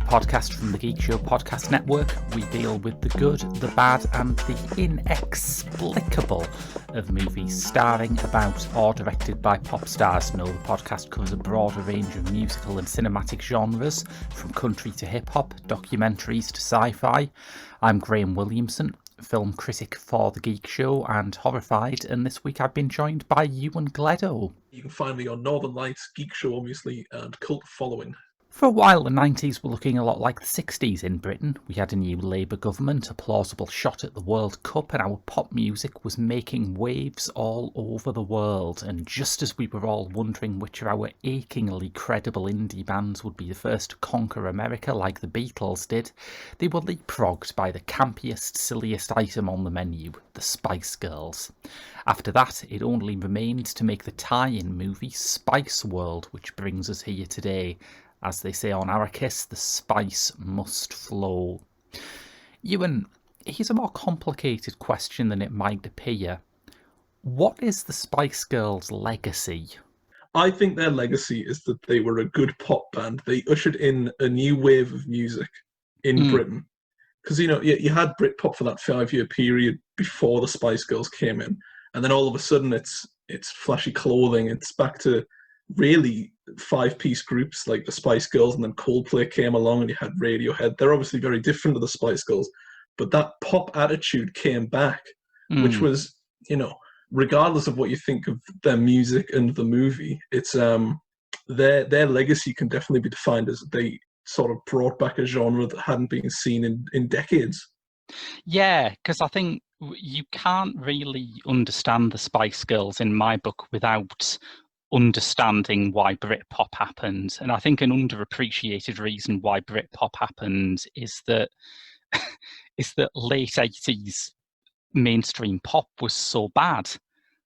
Podcast from the Geek Show podcast network. We deal with the good, the bad, and the inexplicable of movies starring, about, or directed by pop stars. No, the podcast covers a broader range of musical and cinematic genres, from country to hip-hop, documentaries to sci-fi. I'm Graham Williamson, film critic for the Geek Show and Horrified, and this week I've been joined by Ewan Gledo. You can find me on Northern Lights, Geek Show obviously, and Cult Following. For a while, the 90s were looking a lot like the 60s in Britain. We had a new Labour government, a plausible shot at the World Cup, and our pop music was making waves all over the world. And just as we were all wondering which of our achingly credible indie bands would be the first to conquer America like the Beatles did, they were leapfrogged by the campiest, silliest item on the menu, the Spice Girls. After that, it only remained to make the tie-in movie Spice World, which brings us here today. As they say on Arrakis, the spice must flow. Ewan, here's a more complicated question than it might appear. What is the Spice Girls' legacy? I think their legacy is that they were a good pop band. They ushered in a new wave of music in Britain. Because, you had Britpop for that 5-year period before the Spice Girls came in. And then all of a sudden it's flashy clothing. It's back to really 5-piece groups like the Spice Girls, and then Coldplay came along and you had Radiohead. They're obviously very different to the Spice Girls, but that pop attitude came back, which was, regardless of what you think of their music and the movie, it's their legacy can definitely be defined as they sort of brought back a genre that hadn't been seen in decades. Yeah, because I think you can't really understand the Spice Girls in my book without understanding why Britpop happened. And I think an underappreciated reason why Britpop happened is that late 80s mainstream pop was so bad.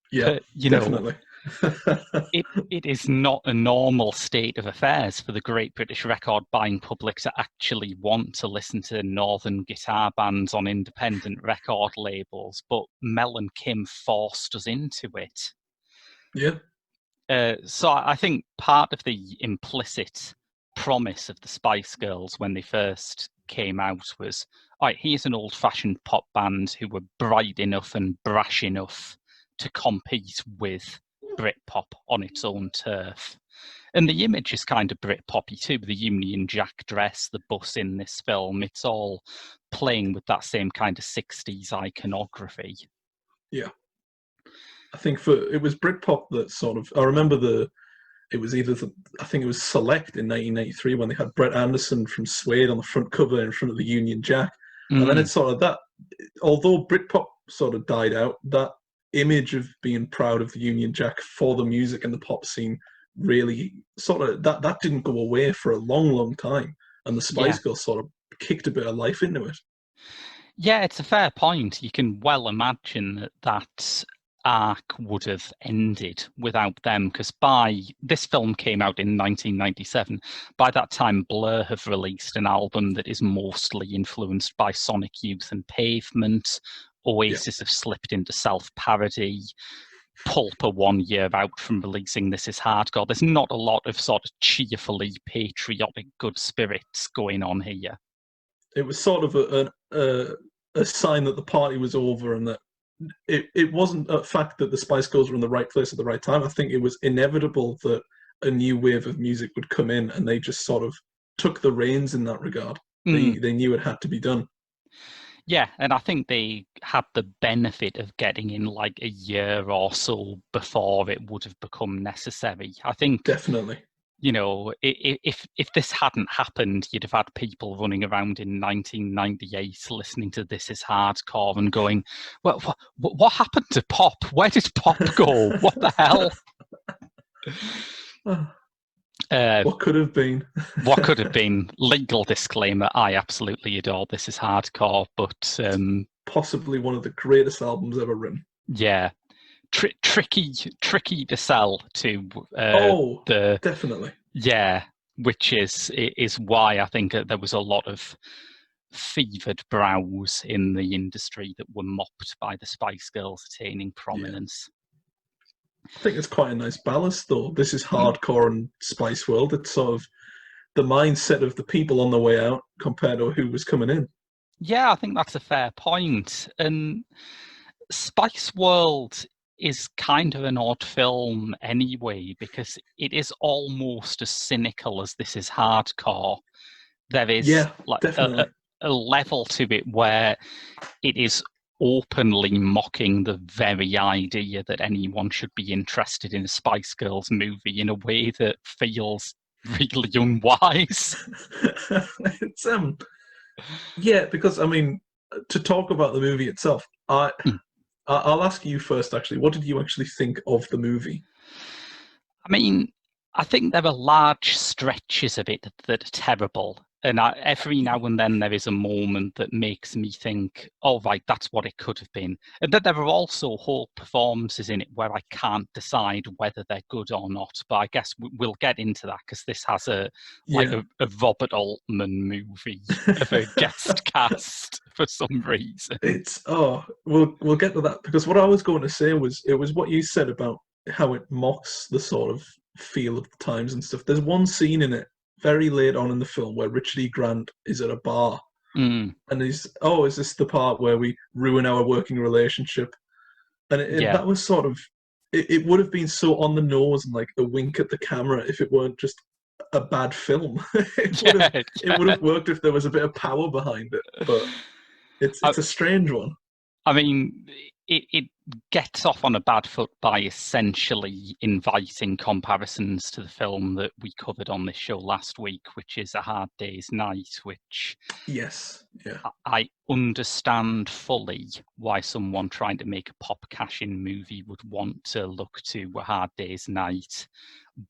Yeah, definitely. it is not a normal state of affairs for the Great British record buying public to actually want to listen to northern guitar bands on independent record labels, but Mel and Kim forced us into it. Yeah. So I think part of the implicit promise of the Spice Girls when they first came out was, all right, here's an old-fashioned pop band who were bright enough and brash enough to compete with Britpop on its own turf. And the image is kind of Britpoppy too, with the Union Jack dress, the bus in this film. It's all playing with that same kind of 60s iconography. Yeah. I think it was Britpop that sort of, I remember I think it was Select in 1993 when they had Brett Anderson from Suede on the front cover in front of the Union Jack. And then it's sort of that, although Britpop sort of died out, that image of being proud of the Union Jack for the music and the pop scene really sort of, that didn't go away for a long, long time. And the Spice Girls sort of kicked a bit of life into it. Yeah, it's a fair point. You can well imagine that arc would have ended without them, because this film came out in 1997. By that time, Blur have released an album that is mostly influenced by Sonic Youth and Pavement. Oasis have slipped into self-parody. Pulp are 1 year out from releasing This Is Hardcore. There's not a lot of sort of cheerfully patriotic good spirits going on here. It was sort of a sign that the party was over, and that it wasn't a fact that the Spice Girls were in the right place at the right time. I think it was inevitable that a new wave of music would come in, and they just sort of took the reins in that regard. They knew it had to be done. Yeah, and I think they had the benefit of getting in like a year or so before it would have become necessary. I think definitely. If this hadn't happened, you'd have had people running around in 1998 listening to This Is Hardcore and going, well, what happened to pop? Where did pop go? What the hell? Uh, What could have been? what could have been, legal disclaimer, I absolutely adore This Is Hardcore, but Possibly one of the greatest albums ever written. yeah, tricky to sell to Oh, the definitely. yeah, which is why I think there was a lot of fevered brows in the industry that were mopped by the Spice Girls attaining Yeah. prominence. I think it's quite a nice balance, though. This is Mm. hardcore and Spice World. It's sort of the mindset of the people on the way out compared to who was coming in. Yeah, I think that's a fair point. And Spice World is kind of an odd film anyway, because it is almost as cynical as This Is Hardcore. There is Yeah, like definitely. a level to it where it is openly mocking the very idea that anyone should be interested in a Spice Girls movie in a way that feels really unwise. It's yeah, because I mean, to talk about the movie itself, I'll ask you first. Actually, what did you actually think of the movie? I mean, I think there are large stretches of it that are terrible. And every now and then there is a moment that makes me think, oh, right, that's what it could have been. And then there are also whole performances in it where I can't decide whether they're good or not. But I guess we'll get into that because this has Yeah. a Robert Altman movie of a guest cast for some reason. It's we'll get to that because what I was going to say was it was what you said about how it mocks the sort of feel of the times and stuff. There's one scene in it very late on in the film where Richard E. Grant is at a bar Mm, and he's, oh, is this the part where we ruin our working relationship? And yeah, that was sort of it would have been so on the nose and like a wink at the camera if it weren't just a bad film. yeah, It would yeah. have worked if there was a bit of power behind it, but I, it's a strange one. I mean, it gets off on a bad foot by essentially inviting comparisons to the film that we covered on this show last week, which is A Hard Day's Night, which Yes, yeah. I understand fully why someone trying to make a pop cash-in movie would want to look to A Hard Day's Night,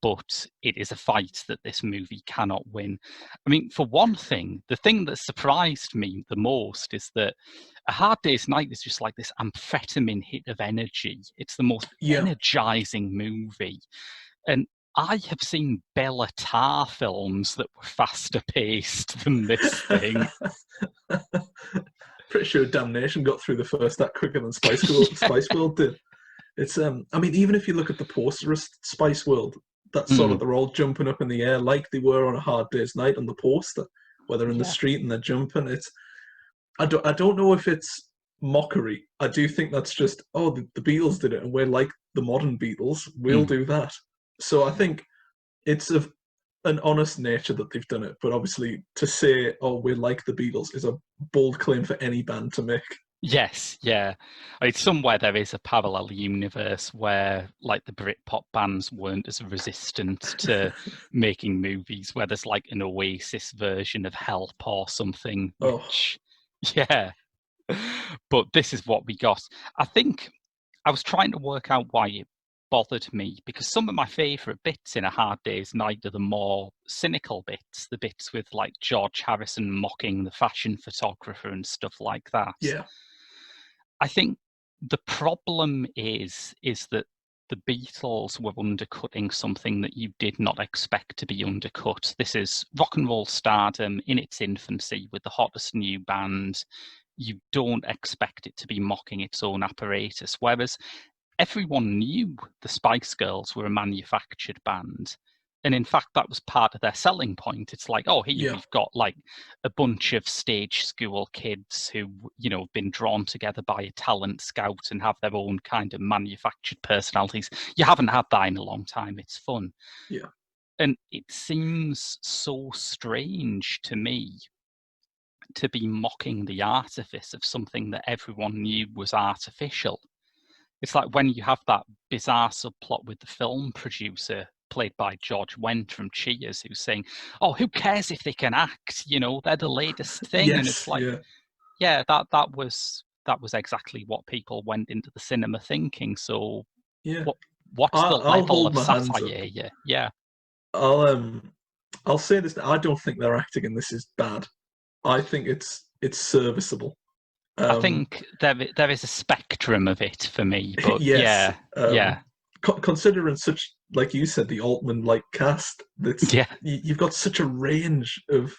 but it is a fight that this movie cannot win. I mean, for one thing, the thing that surprised me the most is that A Hard Day's Night is just like this amphetamine hit of energy. It's the most Yeah. energizing movie. And I have seen Bella Tarr films that were faster paced than this thing. Pretty sure Damnation got through the first act quicker than Yeah. Spice World did. It's I mean, even if you look at the poster of Spice World, that's sort Mm, of they're all jumping up in the air like they were on A Hard Day's Night on the poster, where they're in the yeah. street and they're jumping. It's I don't know if it's mockery. I do think that's just, oh, the Beatles did it and we're like the modern Beatles. We'll Mm. do that. So I think it's of an honest nature that they've done it. But obviously, to say, oh, we're like the Beatles is a bold claim for any band to make. Yes, yeah. I mean, somewhere there is a parallel universe where, like, the Britpop bands weren't as resistant to making movies, where there's like an Oasis version of Help or something, Oh, which, yeah. But this is what we got. I think I was trying to work out why it bothered me because some of my favourite bits in A Hard Day's Night are the more cynical bits, the bits with like George Harrison mocking the fashion photographer and stuff like that. yeah. I think the problem is that the Beatles were undercutting something that you did not expect to be undercut. This is rock and roll stardom in its infancy with the hottest new band. You don't expect it to be mocking its own apparatus. Whereas everyone knew the Spice Girls were a manufactured band. And in fact, that was part of their selling point. It's like, oh, here Yeah. we've got like a bunch of stage school kids who, have been drawn together by a talent scout and have their own kind of manufactured personalities. You haven't had that in a long time. It's fun. Yeah. And it seems so strange to me to be mocking the artifice of something that everyone knew was artificial. It's like when you have that bizarre subplot with the film producer played by George Wendt from Cheers, who's saying, "Oh, who cares if they can act? They're the latest thing." And it's Yes. like, Yeah. yeah, that was exactly what people went into the cinema thinking. So Yeah. what what's the I'll level hold of my hands satire up. here? Yeah. I'll I'll say this. I don't think their acting in this is bad. I think it's serviceable. I Um, think there is a spectrum of it for me, but yes, yeah, yeah, considering such, like you said, the Altman-like cast, that's yeah. you've got such a range of,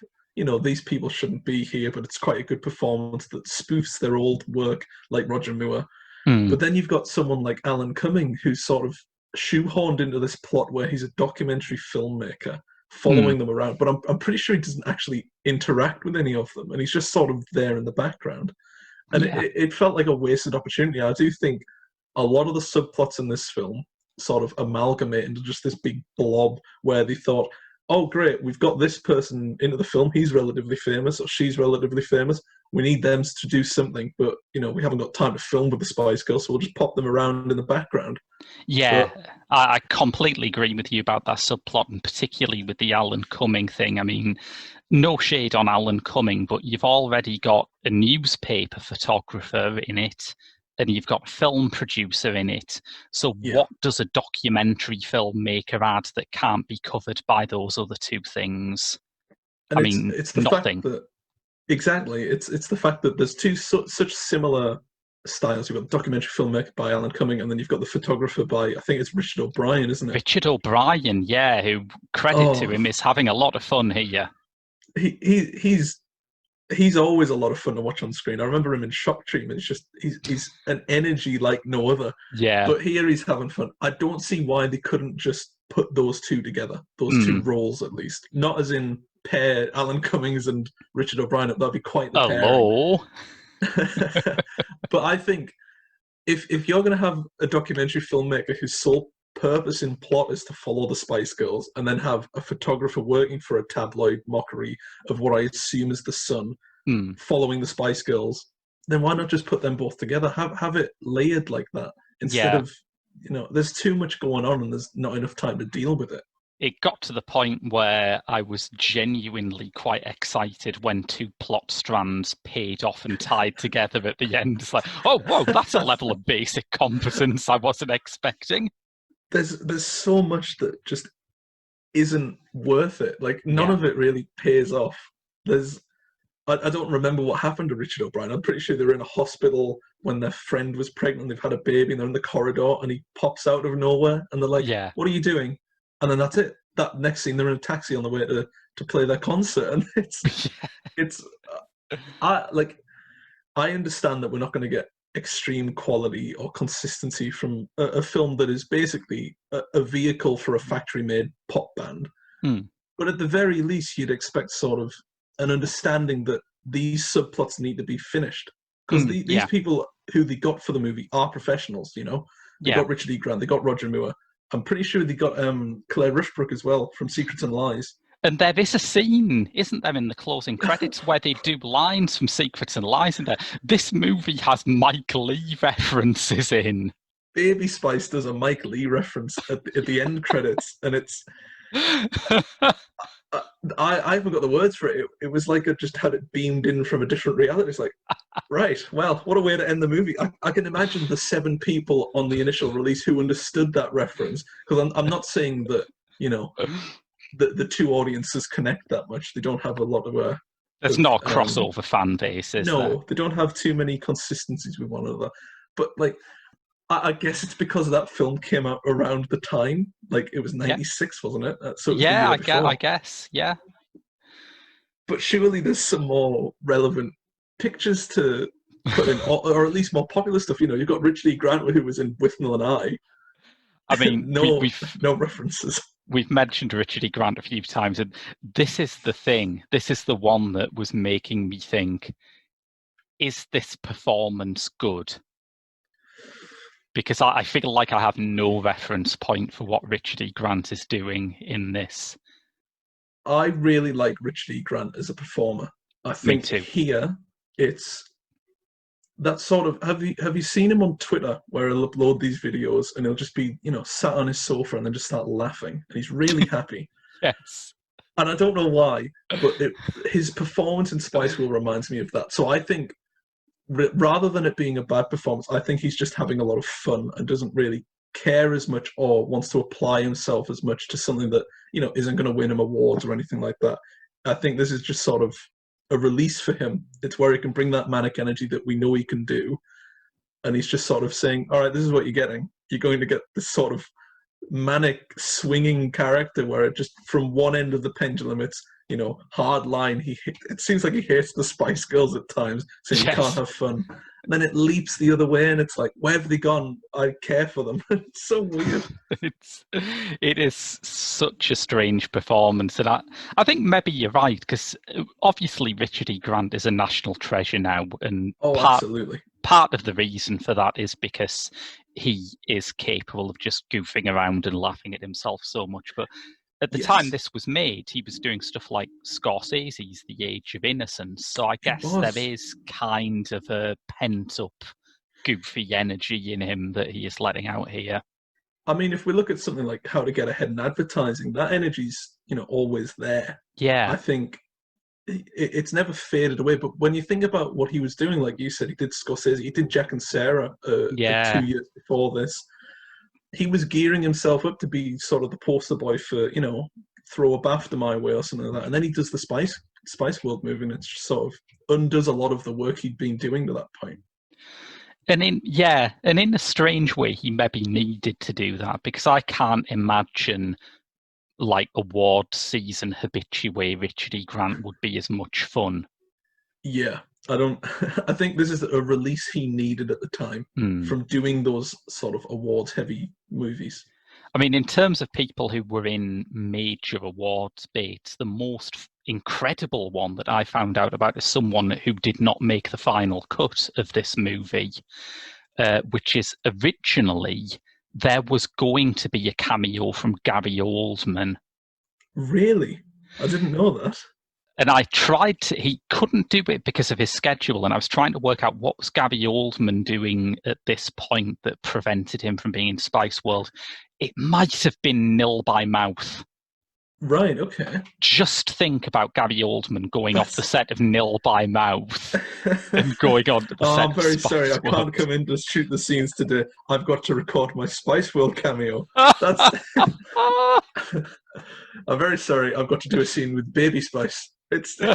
these people shouldn't be here, but it's quite a good performance that spoofs their old work, like Roger Moore. Mm, But then you've got someone like Alan Cumming, who's sort of shoehorned into this plot where he's a documentary filmmaker mm, following them around. But I'm pretty sure he doesn't actually interact with any of them, and he's just sort of there in the background. And yeah, it felt like a wasted opportunity. I do think a lot of the subplots in this film sort of amalgamate into just this big blob where they thought, oh, great, we've got this person into the film. He's relatively famous, or she's relatively famous. We need them to do something, but we haven't got time to film with the Spice Girls, so we'll just pop them around in the background. yeah. But I completely agree with you about that subplot, and particularly with the Alan Cumming thing. I mean, no shade on Alan Cumming, but you've already got a newspaper photographer in it, and you've got a film producer in it. So yeah, what does a documentary filmmaker add that can't be covered by those other two things? and I it's mean, it's the fact nothing. that exactly it's the fact that there's two such similar styles. You've got the documentary filmmaker by Alan Cumming, and then you've got the photographer by, I think it's Richard O'Brien, isn't it? Richard O'Brien, yeah, who, credit to Oh, him, is having a lot of fun here. he's always a lot of fun to watch on screen. I remember him in Shock Treatment. It's just he's an energy like no other. Yeah. But here he's having fun. I don't see why they couldn't just put those two together, those two Mm. roles at least. Not as in pair Alan Cummings and Richard O'Brien. That'd be quite the pairing. Hello. But I think if you're going to have a documentary filmmaker whose sole purpose in plot is to follow the Spice Girls, and then have a photographer working for a tabloid mockery of what I assume is the Sun Mm. following the Spice Girls, then why not just put them both together? Have it layered like that instead Yeah. of, there's too much going on and there's not enough time to deal with it. It got to the point where I was genuinely quite excited when two plot strands paid off and tied together at the end. It's like, oh, whoa, that's a level of basic competence I wasn't expecting. There's so much that just isn't worth it. Like none Yeah. of it really pays off. There's I don't remember what happened to Richard O'Brien. I'm pretty sure they were in a hospital when their friend was pregnant. They've had a baby and they're in the corridor and he pops out of nowhere and they're like, Yeah. "What are you doing?" And then that's it. That next scene, they're in a taxi on the way to play their concert, and it's I like I understand that we're not going to get extreme quality or consistency from a film that is basically a vehicle for a factory-made pop band. Mm. But at the very least, you'd expect sort of an understanding that these subplots need to be finished. Because these Yeah. people who they got for the movie are professionals, They Yeah. got Richard E. Grant, they got Roger Moore. I'm pretty sure they got Claire Rushbrook as well from Secrets and Lies. And there is a scene, isn't there, in the closing credits where they do lines from Secrets and Lies in there. This movie has Mike Lee references in. Baby Spice does a Mike Lee reference at the end credits, and it's uh, I haven't got the words for it. It was like it just had it beamed in from a different reality. It's like, right, well, what a way to end the movie. I can imagine the 7 people on the initial release who understood that reference, because I'm not saying that, the two audiences connect that much. They don't have a lot There's of not a crossover fan base, is there? no, they don't have too many consistencies with one another. But like, I guess it's because that film came out around the time. Like it was Yeah. '96, wasn't it? So it was the Yeah, year I before. guess. Yeah. But surely there's some more relevant pictures to put in, or at least more popular stuff. You've got Richard E. Grant, who was in Withnail and I. I mean, No, no references. we've mentioned Richard E. Grant a few times, and this is the thing. This is the one that was making me think: is this performance good? Because I feel like I have no reference point for what Richard E. Grant is doing in this. I really like Richard E. Grant as a performer. I Me think too. here it's that sort of have you seen him on Twitter where he'll upload these videos and he'll just be sat on his sofa and then just start laughing and he's really happy, Yes. and I don't know why, but his performance in Spice World reminds me of that. So I think rather than it being a bad performance, I think he's just having a lot of fun and doesn't really care as much or wants to apply himself as much to something that, you know, isn't going to win him awards or anything like that. I think this is just sort of a release for him. It's where he can bring that manic energy that we know he can do. And he's just sort of saying, all right, this is what you're getting. You're going to get this sort of manic swinging character where it just from one end of the pendulum, it's, you know, hard line. It seems like he hates the Spice Girls at times, saying you can't have fun. And then it leaps the other way, and it's like, where have they gone? I care for them. It's so weird. It is such a strange performance, and I think maybe you're right, because obviously Richard E. Grant is a national treasure now, and absolutely. Part of the reason for that is because he is capable of just goofing around and laughing at himself so much. But at the time this was made, he was doing stuff like Scorsese's The Age of Innocence. So I guess there is kind of a pent-up, goofy energy in him that he is letting out here. I mean, if we look at something like How to Get Ahead in Advertising, that energy's, you know, always there. Yeah. I think it's never faded away. But when you think about what he was doing, like you said, he did Scorsese, he did Jack and Sarah 2 years before this. He was gearing himself up to be sort of the poster boy for, you know, throw a BAFTA my way or something like that. And then he does the Spice World movie, and it sort of undoes a lot of the work he'd been doing to that point. And in a strange way, he maybe needed to do that, because I can't imagine like award season habitué Richard E. Grant would be as much fun. Yeah. I think this is a release he needed at the time from doing those sort of awards heavy movies. I mean, in terms of people who were in major awards baits, the most incredible one that I found out about is someone who did not make the final cut of this movie, which is originally there was going to be a cameo from Gary Oldman. Really? I didn't know that. And I tried to, he couldn't do it because of his schedule. And I was trying to work out what was Gary Oldman doing at this point that prevented him from being in Spice World. It might have been Nil by Mouth. Right, okay. Just think about Gary Oldman going off the set of Nil by Mouth and going on to the set I'm very sorry, I World. can't come in to shoot the scenes today. I've got to record my Spice World cameo. That's... I'm very sorry, I've got to do a scene with Baby Spice. It's... I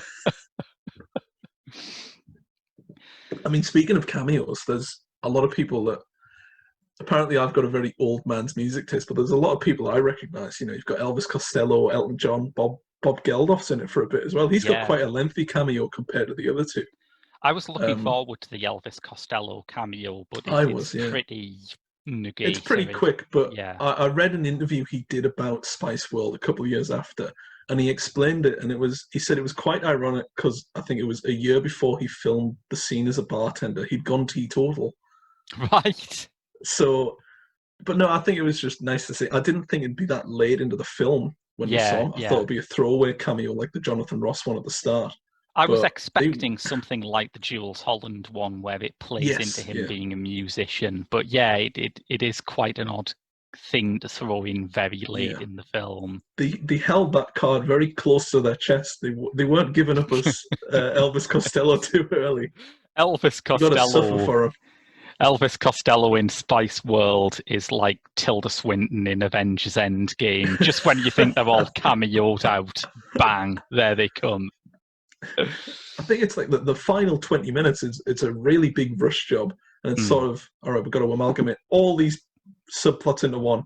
mean, speaking of cameos, there's a lot of people that... Apparently, I've got a very old man's music taste, but there's a lot of people I recognise. You know, you've got Elvis Costello, Elton John, Bob Geldof's in it for a bit as well. He's got quite a lengthy cameo compared to the other two. I was looking forward to the Elvis Costello cameo, but it's pretty nugatory. It's pretty quick, but I read an interview he did about Spice World a couple of years after, and he explained it, and he said it was quite ironic because I think it was a year before he filmed the scene as a bartender. He'd gone teetotal. Right. So, but no, I think it was just nice to see. I didn't think it'd be that late into the film when we saw him. I thought it'd be a throwaway cameo like the Jonathan Ross one at the start. I was expecting something like the Jules Holland one where it plays into him being a musician. But it is quite an odd thing to throw in very late in the film. They held that card very close to their chest. They weren't giving up us Elvis Costello too early. Elvis Costello. You got to suffer for him. Elvis Costello in Spice World is like Tilda Swinton in Avengers Endgame. Just when you think they're all cameoed out, bang, there they come. I think it's like the final 20 minutes, it's a really big rush job. And it's sort of, all right, we've got to amalgamate all these subplots into one.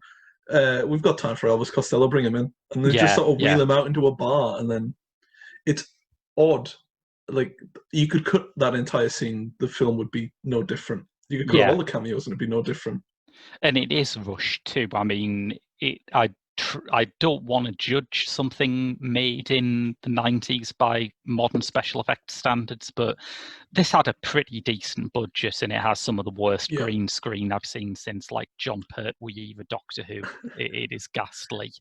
We've got time for Elvis Costello, bring him in. And then just sort of wheel him out into a bar. And then it's odd. Like, you could cut that entire scene, the film would be no different. You could cut all the cameos and it'd be no different. And it is rushed too. I mean, I don't want to judge something made in the 90s by modern special effects standards, but this had a pretty decent budget, and it has some of the worst green screen I've seen since like John Pertwee or Doctor Who. It is ghastly.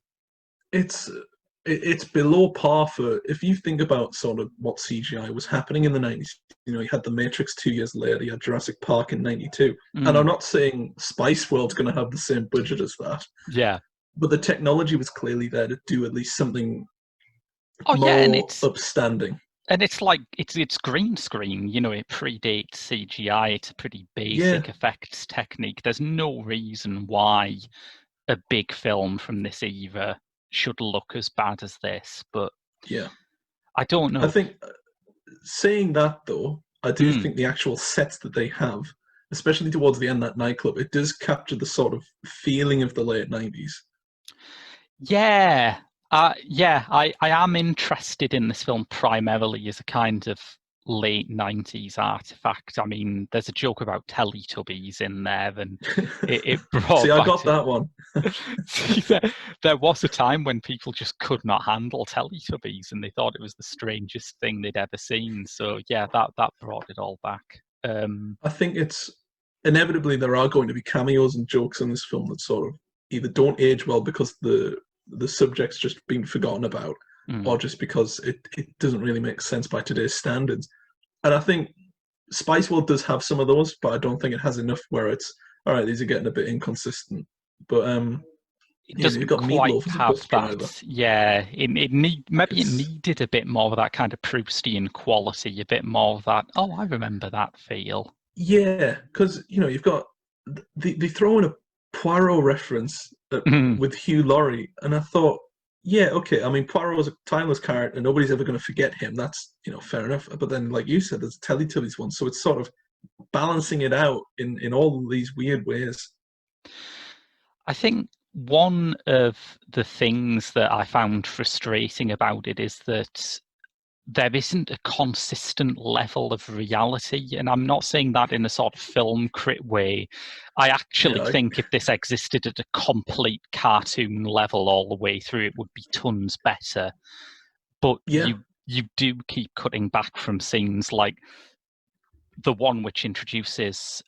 It's below par for, if you think about sort of what CGI was happening in the 90s. You know, you had The Matrix 2 years later, you had Jurassic Park in 92. And I'm not saying Spice World's going to have the same budget as that. Yeah. But the technology was clearly there to do at least something more upstanding. And it's like it's green screen, you know, it predates CGI. It's a pretty Yeah, basic effects technique. There's no reason why a big film from this era should look as bad as this, but yeah. I don't I know. think saying that though, I do Mm. think the actual sets that they have, especially towards the end that nightclub, it does capture the sort of feeling of the late 90s. Yeah, I am interested in this film primarily as a kind of late 90s artifact. I mean, there's a joke about Teletubbies in there, and it See, brought I back got to that one. see, there was a time when people just could not handle Teletubbies, and they thought it was the strangest thing they'd ever seen. So yeah, that brought it all back. Um, I think it's inevitably there are going to be cameos and jokes in this film that sort of either don't age well because the subject's just been forgotten about, or mm. just because it doesn't really make sense by today's standards. And I think Spice World does have some of those, but I don't think it has enough where it's all right. These are getting a bit inconsistent. But It you know, you've doesn't got quite Meatloaf as a have bus driver. that. Yeah, maybe it It's needed a bit more of that kind of Proustian quality, a bit more of that. Oh, I remember that feel. yeah, because you know you've got they throw in a Poirot reference Mm, with Hugh Laurie, and I thought, yeah, okay. I mean, Poirot's a timeless character, and nobody's ever going to forget him. That's fair enough. But then, like you said, there's a Teletubbies one, so it's sort of balancing it out in all these weird ways. I think one of the things that I found frustrating about it is that there isn't a consistent level of reality. And I'm not saying that in a sort of film crit way. I actually Yeah, think if this existed at a complete cartoon level all the way through, it would be tons better. But yeah, you do keep cutting back from scenes like the one which introduces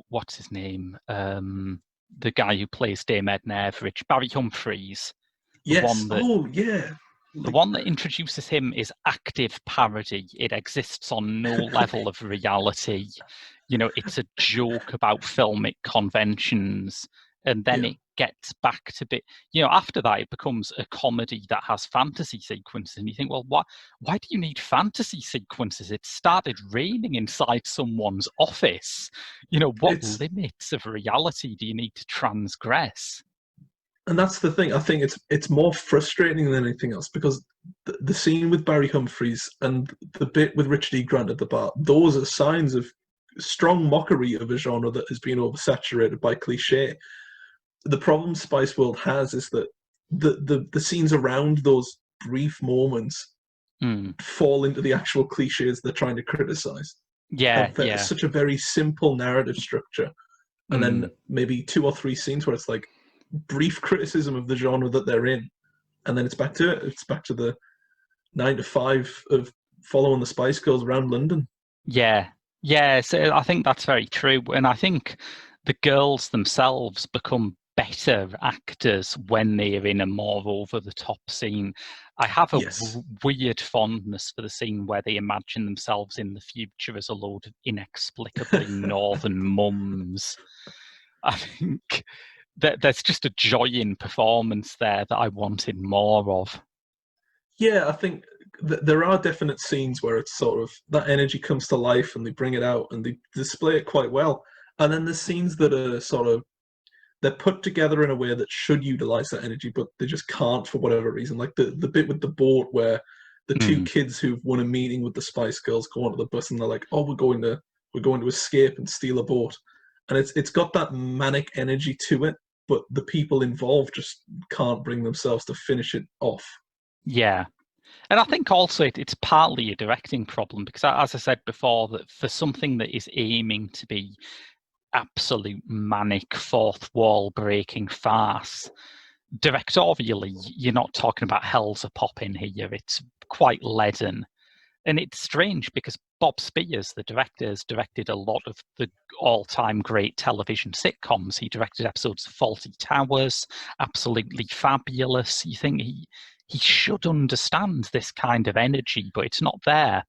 what's his name? The guy who plays Dame Edna Everage, Barry Humphries, the yes. one that Oh, yeah. the Like, one that introduces him is active parody. It exists on no level of reality. You know, it's a joke about filmic conventions. And then yeah. it gets back to after that, it becomes a comedy that has fantasy sequences. And you think, well, why do you need fantasy sequences? It started raining inside someone's office. You know, what It's limits of reality do you need to transgress? and that's the thing. I think it's more frustrating than anything else because the scene with Barry Humphries and the bit with Richard E. Grant at the bar, those are signs of strong mockery of a genre that has been oversaturated by cliche. The problem Spice World has is that the scenes around those brief moments Mm. fall into the actual cliches they're trying to criticize. Yeah, Have yeah. such a very simple narrative structure, and then Mm. maybe two or three scenes where it's like brief criticism of the genre that they're in, and then it's back to it. It's back to the 9 to 5 of following the Spice Girls around London. Yeah, yeah. So I think that's very true, and I think the girls themselves become better actors when they are in a more over-the-top scene. I have a Yes, weird fondness for the scene where they imagine themselves in the future as a load of inexplicably northern mums. I think that there's just a joy in performance there that I wanted more of. yeah, I think there are definite scenes where it's sort of that energy comes to life and they bring it out and they display it quite well. And then there's scenes that are sort of they're put together in a way that should utilize that energy, but they just can't for whatever reason. Like the bit with the boat where the two Mm. kids who've won a meeting with the Spice Girls go onto the bus and they're like, "Oh, we're going to escape and steal a boat," and it's got that manic energy to it, but the people involved just can't bring themselves to finish it off. Yeah. And I think also it's partly a directing problem because, as I said before, that for something that is aiming to be absolute manic, fourth wall breaking farce, directorially, you're not talking about hell's a pop in here. It's quite leaden. And it's strange because Bob Spears, the director, has directed a lot of the all-time great television sitcoms. He directed episodes of Fawlty Towers, Absolutely Fabulous. You think he should understand this kind of energy, but it's not there.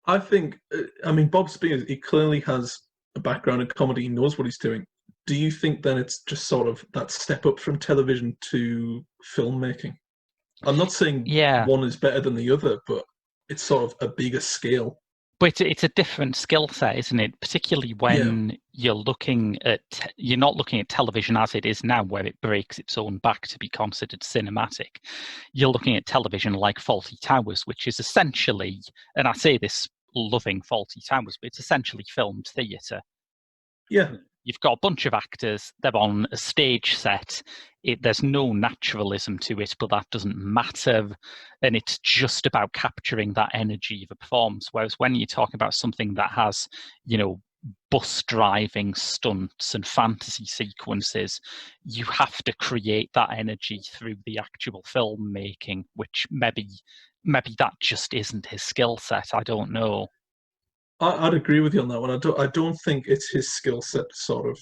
I think, I mean, Bob Spears, he clearly has a background in comedy. He knows what he's doing. Do you think then it's just sort of that step up from television to filmmaking? I'm not saying Yeah, one is better than the other, but it's sort of a bigger scale. but it's a different skill set, isn't it? Particularly Yeah, when you're not looking at television as it is now, where it breaks its own back to be considered cinematic. You're looking at television like Fawlty Towers, which is essentially, and I say this loving Fawlty Towers, but it's essentially filmed theatre. yeah. You've got a bunch of actors, they're on a stage set. There's no naturalism to it, but that doesn't matter. And it's just about capturing that energy of a performance. Whereas when you talk about something that has, you know, bus driving stunts and fantasy sequences, you have to create that energy through the actual filmmaking, which maybe that just isn't his skill set. I don't know. I'd agree with you on that one. I don't think it's his skill set to sort of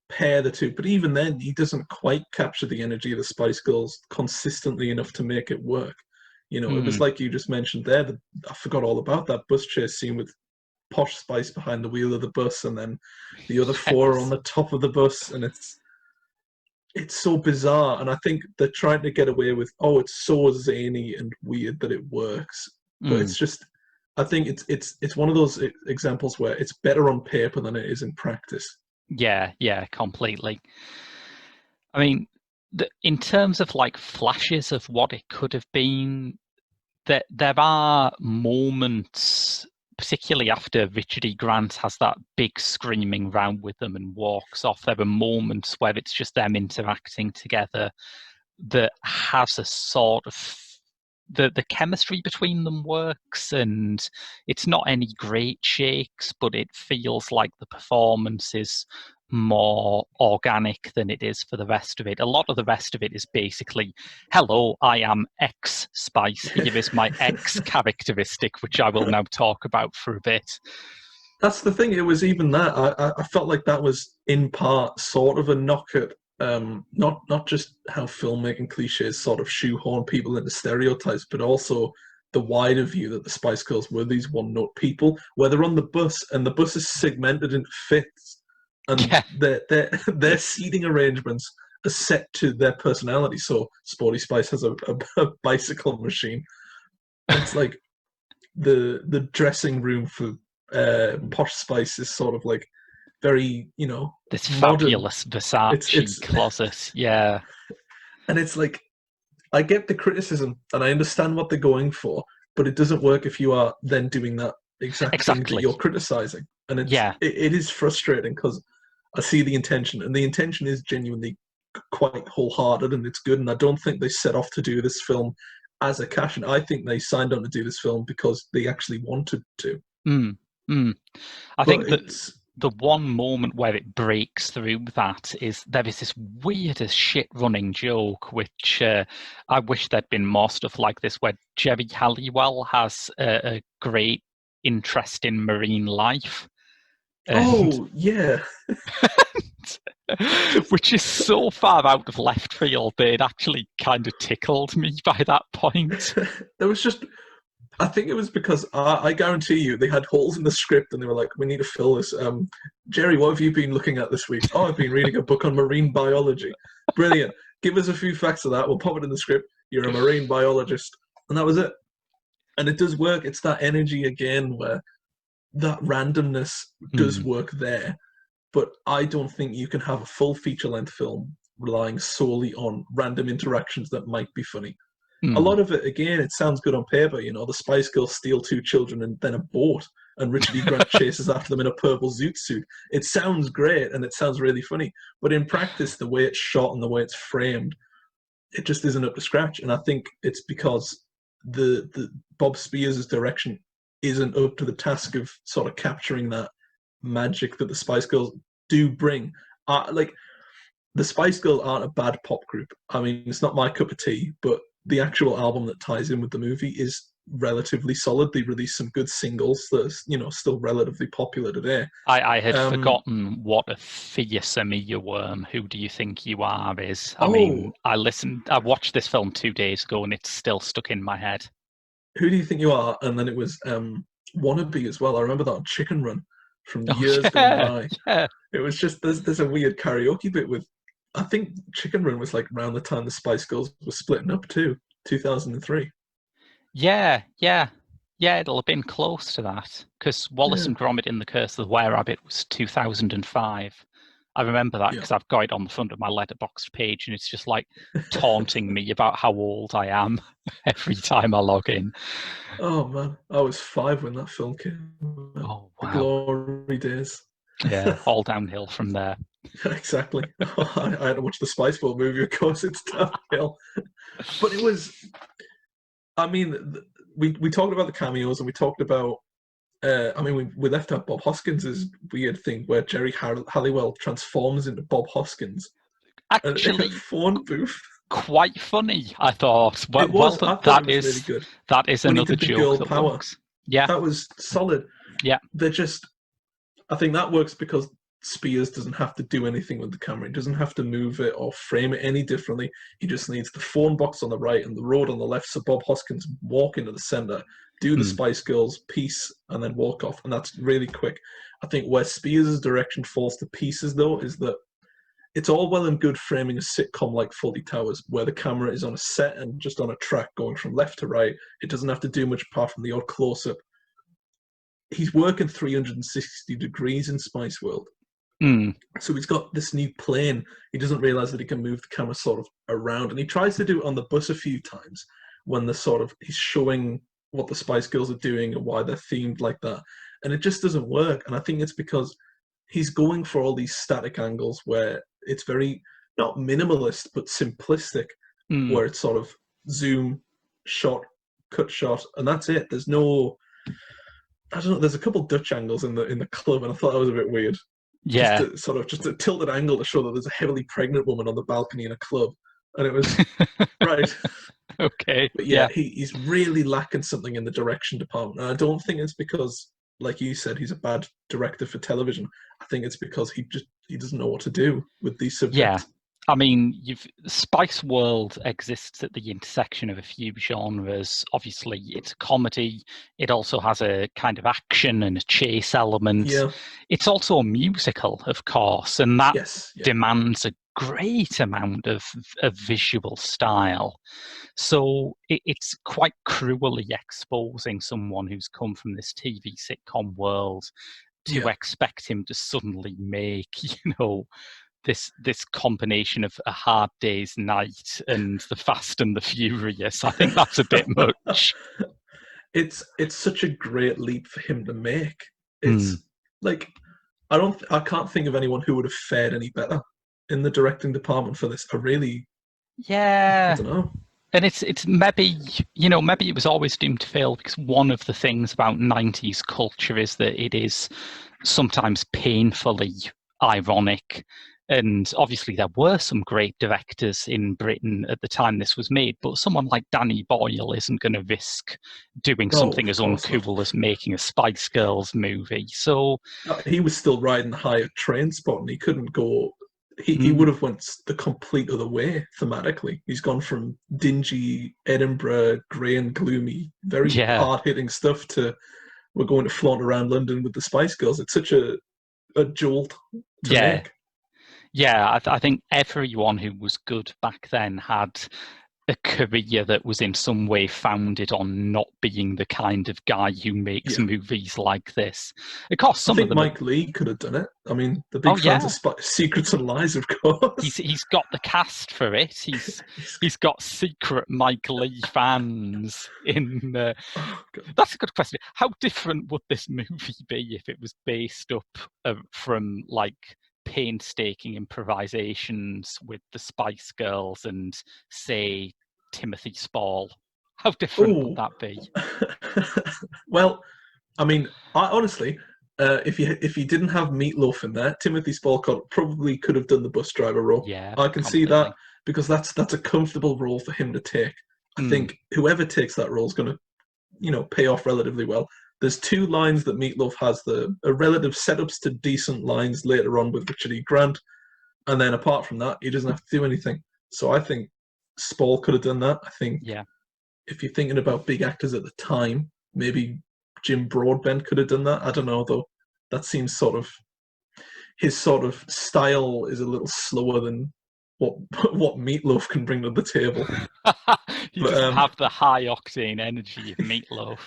pair the two. But even then, he doesn't quite capture the energy of the Spice Girls consistently enough to make it work. You know, it was Mm, like you just mentioned there. I forgot all about that bus chase scene with Posh Spice behind the wheel of the bus, and then the other four are on yes. the top of the bus, and it's so bizarre. And I think they're trying to get away with, oh, it's so zany and weird that it works, but Mm. it's just. I think it's one of those examples where it's better on paper than it is in practice. Yeah, yeah, completely. I mean, in terms of like flashes of what it could have been, there are moments, particularly after Richard E. Grant has that big screaming round with them and walks off. There are moments where it's just them interacting together that has a sort of the chemistry between them works, and it's not any great shakes, but it feels like the performance is more organic than it is for the rest of it. A lot of the rest of it is basically, hello, I am X Spice, here is my X characteristic, which I will now talk about for a bit. That's the thing. It was even that I felt like that was in part sort of a knock at not just how filmmaking cliches sort of shoehorn people into stereotypes, but also the wider view that the Spice Girls were these one note people, where they're on the bus and the bus is segmented into fifths, and Yeah, their seating arrangements are set to their personality. So Sporty Spice has a bicycle machine, and it's like the dressing room for Posh Spice is sort of like very this modern. fabulous It's Versace closet. Yeah, and it's like I get the criticism and I understand what they're going for, but it doesn't work if you are then doing that exact thing that exactly. you're criticizing, and Yeah. it is frustrating because I see the intention and the intention is genuinely quite wholehearted and it's good, and I don't think they set off to do this film as a cash in. I think they signed on to do this film because they actually wanted to. Mm, mm. I But think that it's the one moment where it breaks through that is there is this weird as shit running joke, which I wish there'd been more stuff like this, where Jerry Halliwell has a great interest in marine life, and oh yeah. which is so far out of left field that it actually kind of tickled me by that point. There was just I think it was because I guarantee you they had holes in the script and they were like, we need to fill this. Jerry, what have you been looking at this week? Oh, I've been reading a book on marine biology. Brilliant. Give us a few facts of that. We'll pop it in the script. You're a marine biologist. And that was it. And it does work. It's that energy again where that randomness does Mm, work there. But I don't think you can have a full feature length film relying solely on random interactions that might be funny. A mm. lot of it, again, it sounds good on paper. You know, the Spice Girls steal two children and then a boat, and Richard E. Grant chases after them in a purple zoot suit. It sounds great and it sounds really funny, but in practice, the way it's shot and the way it's framed, it just isn't up to scratch. And I think it's because the Bob Spears' direction isn't up to the task of sort of capturing that magic that the Spice Girls do bring. Like the Spice Girls aren't a bad pop group. I mean, it's not my cup of tea, but the actual album that ties in with the movie is relatively solid. They released some good singles that are, still relatively popular today. I had Um, forgotten what a fearsome earworm, Who Do You Think You Are is. I mean, oh, I watched this film 2 days ago and it's still stuck in my head. who do you think you are? And then it was Wannabe as well. I remember that on Chicken Run from Oh, years gone yeah, by. yeah. It was just there's a weird karaoke bit with. I think Chicken Run was like around the time the Spice Girls were splitting up too. 2003. Yeah, yeah. Yeah, it'll have been close to that. Because Wallace Yeah, and Gromit in The Curse of the Were-Rabbit was 2005. I remember that yeah. because I've got it on the front of my Letterboxd page, and it's just like taunting me about how old I am every time I log in. Oh man, I was 5 when that film came out. Oh, The wow. glory days. Yeah, all downhill from there. Exactly. I had to watch the Spice World movie, of course, it's downhill. But it was, I mean, we talked about the cameos and we talked about, I mean, we left out Bob Hoskins' weird thing where Jerry Halliwell transforms into Bob Hoskins in a Actually, phone booth. quite funny, I thought. It Well was, done. I thought it was really good. That is When he another did the joke girl that power, works. Yeah, that was solid. yeah. They're just, I think that works because Spears doesn't have to do anything with the camera. He doesn't have to move it or frame it any differently. He just needs the phone box on the right and the road on the left. So Bob Hoskins walk into the center, do the Spice Girls piece, and then walk off. And that's really quick. I think where Spears' direction falls to pieces, though, is that it's all well and good framing a sitcom like Fawlty Towers, where the camera is on a set and just on a track going from left to right. It doesn't have to do much apart from the odd close up. He's working 360 degrees in Spice World. So he's got this new plane. He doesn't realize that he can move the camera sort of around, and he tries to do it on the bus a few times when he's showing what the Spice Girls are doing and why they're themed like that, and it just doesn't work. And I think it's because he's going for all these static angles where it's very not minimalist but simplistic, where it's sort of zoom, shot, cut shot, and that's it. There's no, I don't know. There's a couple Dutch angles in the club, and I thought that was a bit weird. Yeah. Just a tilted angle to show that there's a heavily pregnant woman on the balcony in a club, and it was right. Okay. But yeah, he's really lacking something in the direction department, and I don't think it's because, like you said, he's a bad director for television. I think it's because he doesn't know what to do with these subjects. Yeah. I mean, Spice World exists at the intersection of a few genres. Obviously, it's a comedy. It also has a kind of action and a chase element. Yeah. It's also a musical, of course, and that Yeah. demands a great amount of visual style. So it's quite cruelly exposing someone who's come from this TV sitcom world to expect him to suddenly make, this combination of A Hard Day's Night and The Fast and the Furious. I think that's a bit much. It's such a great leap for him to make. It's like I can't think of anyone who would have fared any better in the directing department for this. I don't know. And it's maybe it was always doomed to fail because one of the things about 90s culture is that it is sometimes painfully ironic. And obviously there were some great directors in Britain at the time this was made, but someone like Danny Boyle isn't going to risk doing something as uncool as making a Spice Girls movie. So he was still riding high at Trainspot, and he couldn't go. He would have went the complete other way thematically. He's gone from dingy Edinburgh, grey and gloomy, very hard-hitting stuff to we're going to flaunt around London with the Spice Girls. It's such a jolt to make. Yeah, I think everyone who was good back then had a career that was in some way founded on not being the kind of guy who makes movies like this. Of course, I think Mike Leigh could have done it. I mean, the big fans of Secrets and Lies, of course. He's got the cast for it. He's got secret Mike Leigh fans in. That's a good question. How different would this movie be if it was based up from like painstaking improvisations with the Spice Girls and, say, Timothy Spall? How different would that be? Well, I mean, honestly, if you didn't have Meatloaf in there, Timothy Spall probably could have done the bus driver role. Yeah, I can see that because that's a comfortable role for him to take. I think whoever takes that role is going to, pay off relatively well. There's two lines that Meatloaf has, the relative setups to decent lines later on with Richard E. Grant, and then apart from that, he doesn't have to do anything. So I think Spall could have done that. I think if you're thinking about big actors at the time, maybe Jim Broadbent could have done that. I don't know, though. That seems his sort of style is a little slower than what Meatloaf can bring to the table. He But doesn't have the high octane energy of Meatloaf.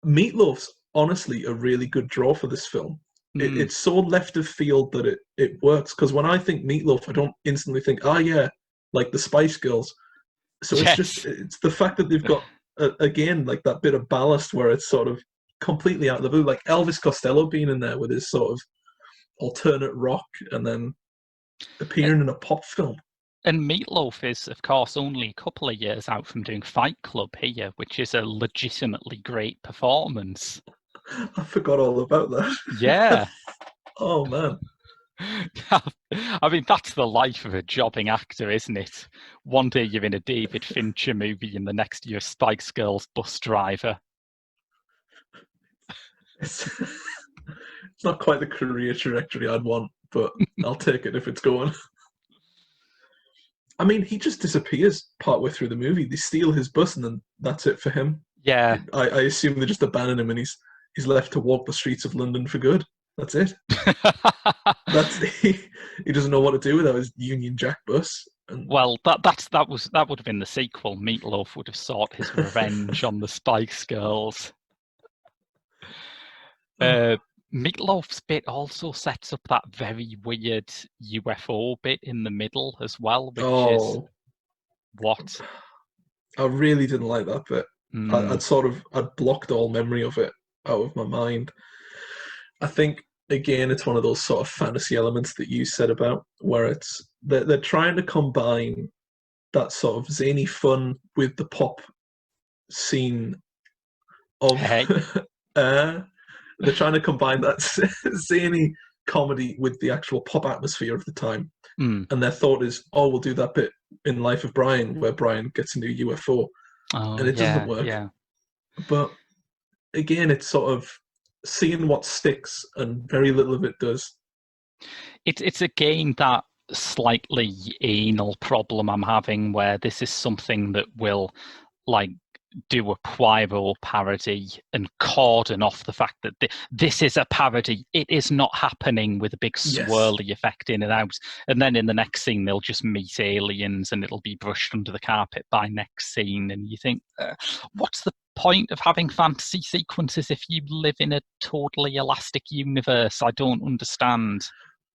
Meatloaf's honestly a really good draw for this film. Mm. It's so left of field that it works. Because when I think Meatloaf, I don't instantly think, oh yeah, like the Spice Girls. So Yes. it's the fact that they've got again like that bit of ballast where it's sort of completely out of the blue, like Elvis Costello being in there with his sort of alternate rock and then appearing in a pop film. And Meatloaf is, of course, only a couple of years out from doing Fight Club here, which is a legitimately great performance. I forgot all about that. Yeah. Oh man. I mean, that's the life of a jobbing actor, isn't it? One day you're in a David Fincher movie, and the next you're a Spice Girls bus driver. It's, it's not quite the career trajectory I'd want, but I'll take it if it's going. I mean, he just disappears partway through the movie. They steal his bus, and then that's it for him. Yeah. I assume they just abandon him, and he's left to walk the streets of London for good. That's it. He doesn't know what to do without his Union Jack bus. And Well, that would have been the sequel. Meatloaf would have sought his revenge on the Spice Girls. Meatloaf's bit also sets up that very weird UFO bit in the middle as well, which is what? I really didn't like that bit. I'd blocked all memory of it out of my mind. I think again, it's one of those sort of fantasy elements that you said about where they're trying to combine that sort of zany fun with the pop scene of. Hey. They're trying to combine that zany comedy with the actual pop atmosphere of the time. Mm. And their thought is, oh, we'll do that bit in Life of Brian where Brian gets into a UFO. And it doesn't work. Yeah. But again, it's sort of seeing what sticks and very little of it does. It's again that slightly anal problem I'm having where this is something that will like do a Poirot parody and cordon off the fact that this is a parody. It is not happening with a big swirly effect in and out. And then in the next scene, they'll just meet aliens and it'll be brushed under the carpet by next scene. And you think, what's the point of having fantasy sequences if you live in a totally elastic universe? I don't understand.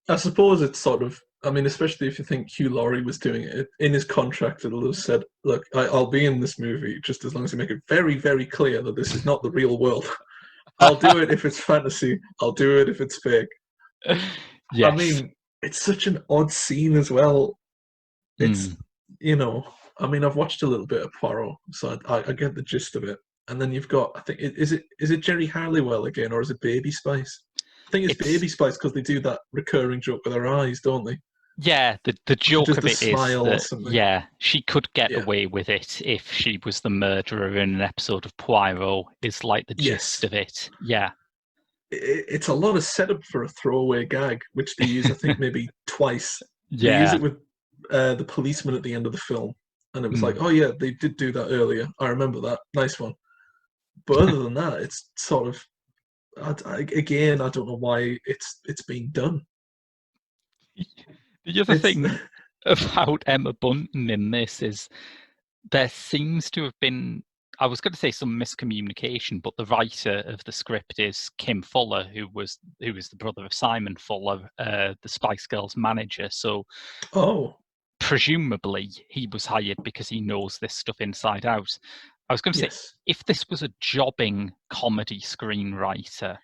I suppose it's sort of, I mean, especially if you think Hugh Laurie was doing it, in his contract, it'll have said, look, I'll be in this movie just as long as you make it very, very clear that this is not the real world. I'll do it if it's fantasy. I'll do it if it's fake. Yes. I mean, it's such an odd scene as well. It's, I mean, I've watched a little bit of Poirot, so I get the gist of it. And then you've got, I think, is it Jerry Halliwell again, or is it Baby Spice? I think it's Baby Spice because they do that recurring joke with her eyes, don't they? Yeah, the joke of it is that, yeah, she could get away with it if she was the murderer in an episode of Poirot, is like the gist of it. Yeah. It's a lot of setup for a throwaway gag, which they use, I think, maybe twice. Yeah. They use it with the policeman at the end of the film. And it was like, oh yeah, they did do that earlier. I remember that. Nice one. But other than that, it's sort of, again, I don't know why it's being done. The other thing about Emma Bunton in this is there seems to have been, I was going to say some miscommunication, but the writer of the script is Kim Fuller, who was the brother of Simon Fuller, the Spice Girls manager. So, presumably he was hired because he knows this stuff inside out. I was going to say, if this was a jobbing comedy screenwriter,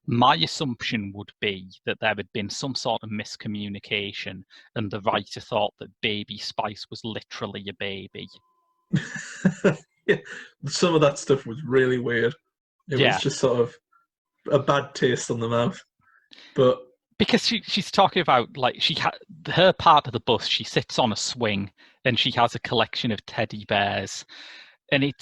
my assumption would be that there had been some sort of miscommunication and the writer thought that Baby Spice was literally a baby. Yeah, some of that stuff was really weird. It was just sort of a bad taste on the mouth. But because she's talking about, like, her part of the bus, she sits on a swing and she has a collection of teddy bears. And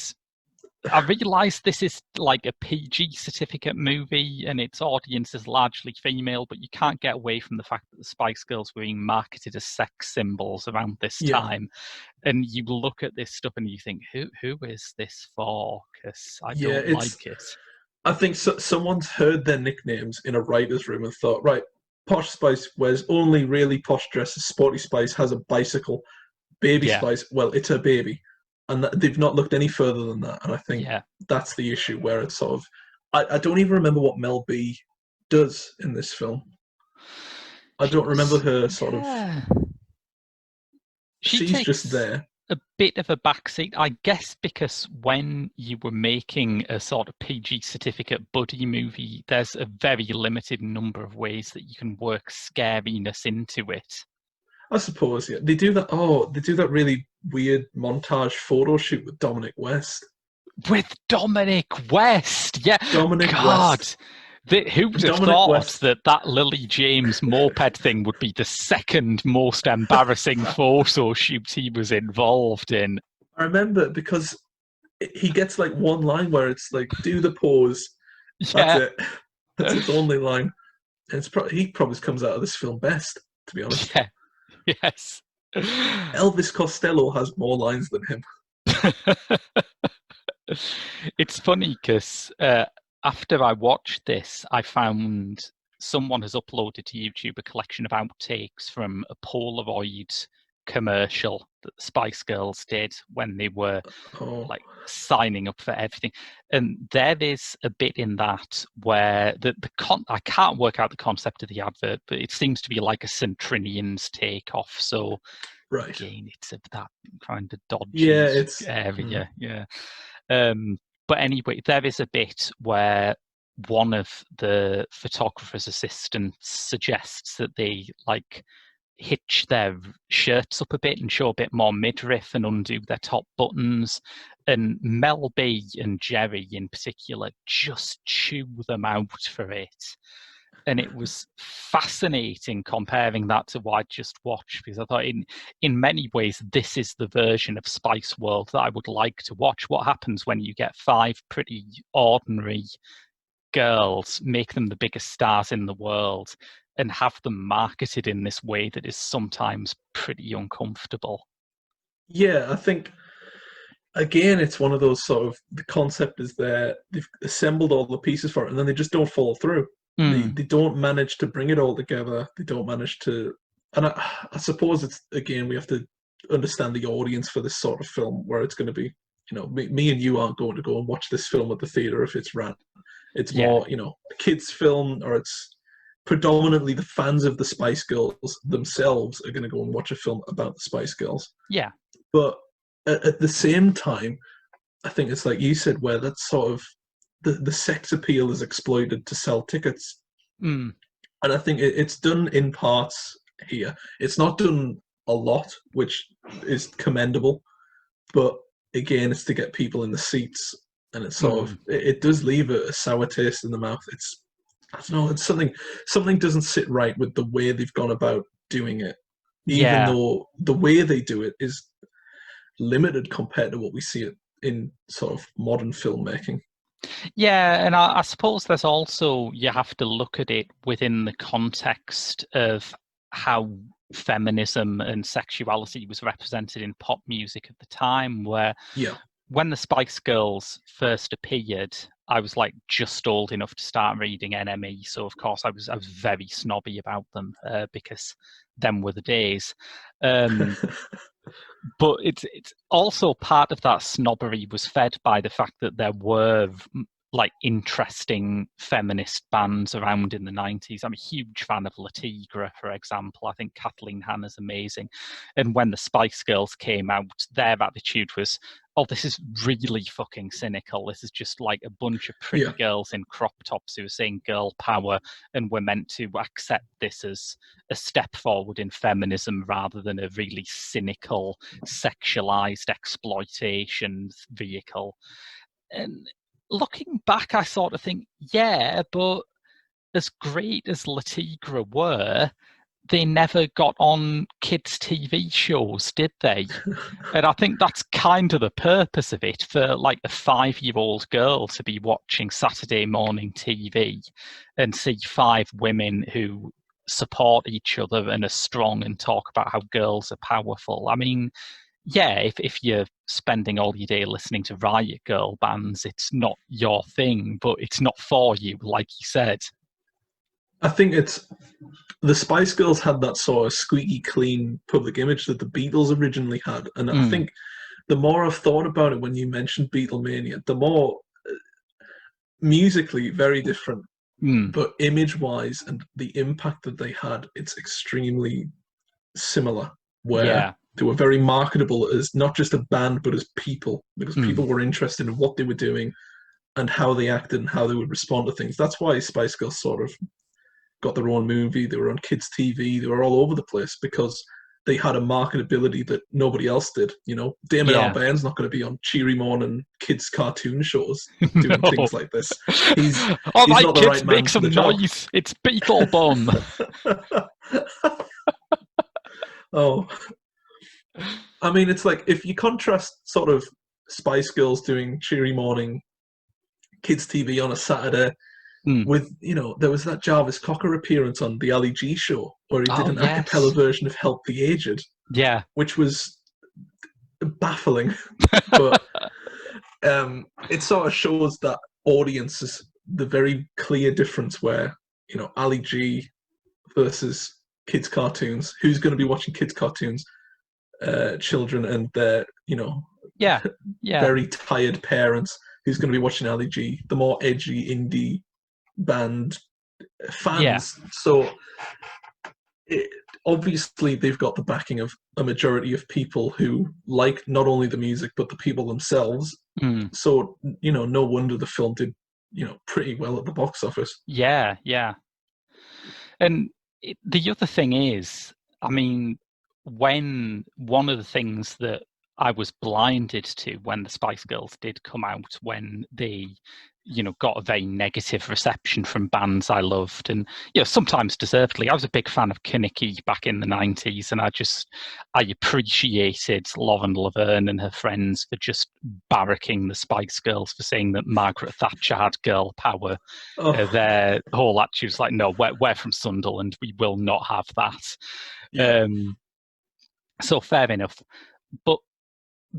I realise this is like a PG certificate movie and its audience is largely female, but you can't get away from the fact that the Spice Girls were being marketed as sex symbols around this time. And you look at this stuff and you think, who is this for? Because I don't like it. I think someone's heard their nicknames in a writer's room and thought, right, Posh Spice wears only really posh dresses. Sporty Spice has a bicycle. Baby Spice, well, it's her baby. and they've not looked any further than that. And I think Yeah. that's the issue where it's sort of. I don't even remember what Mel B does in this film. I She don't remember was, her sort of. yeah. She She's just takes there. a bit of a backseat, I guess, because when you were making a sort of PG certificate buddy movie, there's a very limited number of ways that you can work scariness into it. I suppose, yeah. They do that. Oh, they do that really weird montage photo shoot with Dominic West. With Dominic West, yeah, Dominic God, West. who would have Dominic thought West. that Lily James moped thing would be the second most embarrassing photo shoot he was involved in? I remember because he gets like one line where it's like, "Do the pose." That's Yeah, it. That's its only line. And he probably comes out of this film best, to be honest. yeah, yes. Elvis Costello has more lines than him. It's funny because after I watched this, I found someone has uploaded to YouTube a collection of outtakes from a Polaroid commercial that the Spice Girls did when they were like signing up for everything. And there is a bit in that where I can't work out the concept of the advert, but it seems to be like a Centrinians takeoff. So Right. again, it's of that kind of dodgy it's area. Yeah. But anyway, there is a bit where one of the photographer's assistants suggests that they like hitch their shirts up a bit and show a bit more midriff and undo their top buttons. And Mel B and Jerry in particular just chew them out for it. And it was fascinating comparing that to what I just watched, because I thought in many ways this is the version of Spice World that I would like to watch. What happens when you get 5 pretty ordinary girls, make them the biggest stars in the world, and have them marketed in this way that is sometimes pretty uncomfortable? Yeah, I think again, it's one of those sort of the concept is there. They've assembled all the pieces for it, and then they just don't follow through. They don't manage to bring it all together. They don't manage to, and I suppose it's again we have to understand the audience for this sort of film, where it's going to be, me and you aren't going to go and watch this film at the theater if it's ran. It's more, a kids' film, or it's predominantly the fans of the Spice Girls themselves are going to go and watch a film about the Spice Girls. Yeah. But at the same time, I think it's like you said, where that's sort of the sex appeal is exploited to sell tickets. And I think it's done in parts here. It's not done a lot, which is commendable. But again, it's to get people in the seats. And it's sort of, it does leave a sour taste in the mouth. It's, I don't know, it's something doesn't sit right with the way they've gone about doing it. Even though the way they do it is limited compared to what we see it in sort of modern filmmaking. Yeah, and I suppose there's also, you have to look at it within the context of how feminism and sexuality was represented in pop music at the time, where when the Spice Girls first appeared, I was like just old enough to start reading NME, so of course I was very snobby about them because them were the days. But it's also part of that snobbery was fed by the fact that there were like interesting feminist bands around in the 90s. I'm a huge fan of La Tigra, for example. I think Kathleen Hanna's amazing. And when the Spice Girls came out, their attitude was, oh, this is really fucking cynical. This is just like a bunch of pretty girls in crop tops who are saying girl power, and we're meant to accept this as a step forward in feminism rather than a really cynical, sexualized exploitation vehicle. And looking back, I sort of think, yeah, but as great as La Tigra were, they never got on kids' TV shows, did they? And I think that's kind of the purpose of it, for like a 5-year-old girl to be watching Saturday morning TV and see 5 women who support each other and are strong and talk about how girls are powerful. I mean, yeah, if you're spending all your day listening to Riot Girl bands, it's not your thing, but it's not for you, like you said. I think it's the Spice Girls had that sort of squeaky clean public image that the Beatles originally had, and I think the more I've thought about it when you mentioned Beatlemania, the more musically very different, but image-wise and the impact that they had, it's extremely similar. Where Yeah. they were very marketable as not just a band, but as people, because Mm. people were interested in what they were doing and how they acted and how they would respond to things. That's why Spice Girls sort of got their own movie. They were on kids' TV. They were all over the place because they had a marketability that nobody else did. You know, Damon Yeah. Albarn's not going to be on Cheery Morning kids' cartoon shows doing No. things like this. He's All he's right, not the kids, right man make for the some job. noise. It's Beetlebum. Oh, I mean, it's like if you contrast sort of Spice Girls doing Cheery Morning kids' TV on a Saturday Mm. with, you know, there was that Jarvis Cocker appearance on the Ali G show where he did Oh, an a cappella yes. version of Help the Aged, Yeah. which was baffling. But it sort of shows that audiences the very clear difference where, you know, Ali G versus kids' cartoons. Who's going to be watching kids' cartoons? Children and their, you know, Yeah. Yeah. very tired parents. Who's going to be watching Ali G? The more edgy indie band Yeah. fans. So it, obviously they've got the backing of a majority of people who like not only the music but the people themselves. Mm. So, you know, no wonder the film did, you know, pretty well at the box office. Yeah. Yeah. And the other thing is, I mean, when one of the things that I was blinded to when the Spice Girls did come out, when they, you know, got a very negative reception from bands I loved, and you know, sometimes deservedly. I was a big fan of Kinnicky back in the '90s, and I appreciated Lauren Laverne and her friends for just barracking the Spice Girls for saying that Margaret Thatcher had girl power. Oh, Their whole attitude is like, no, we're from Sunderland, we will not have that. yeah. So fair enough. But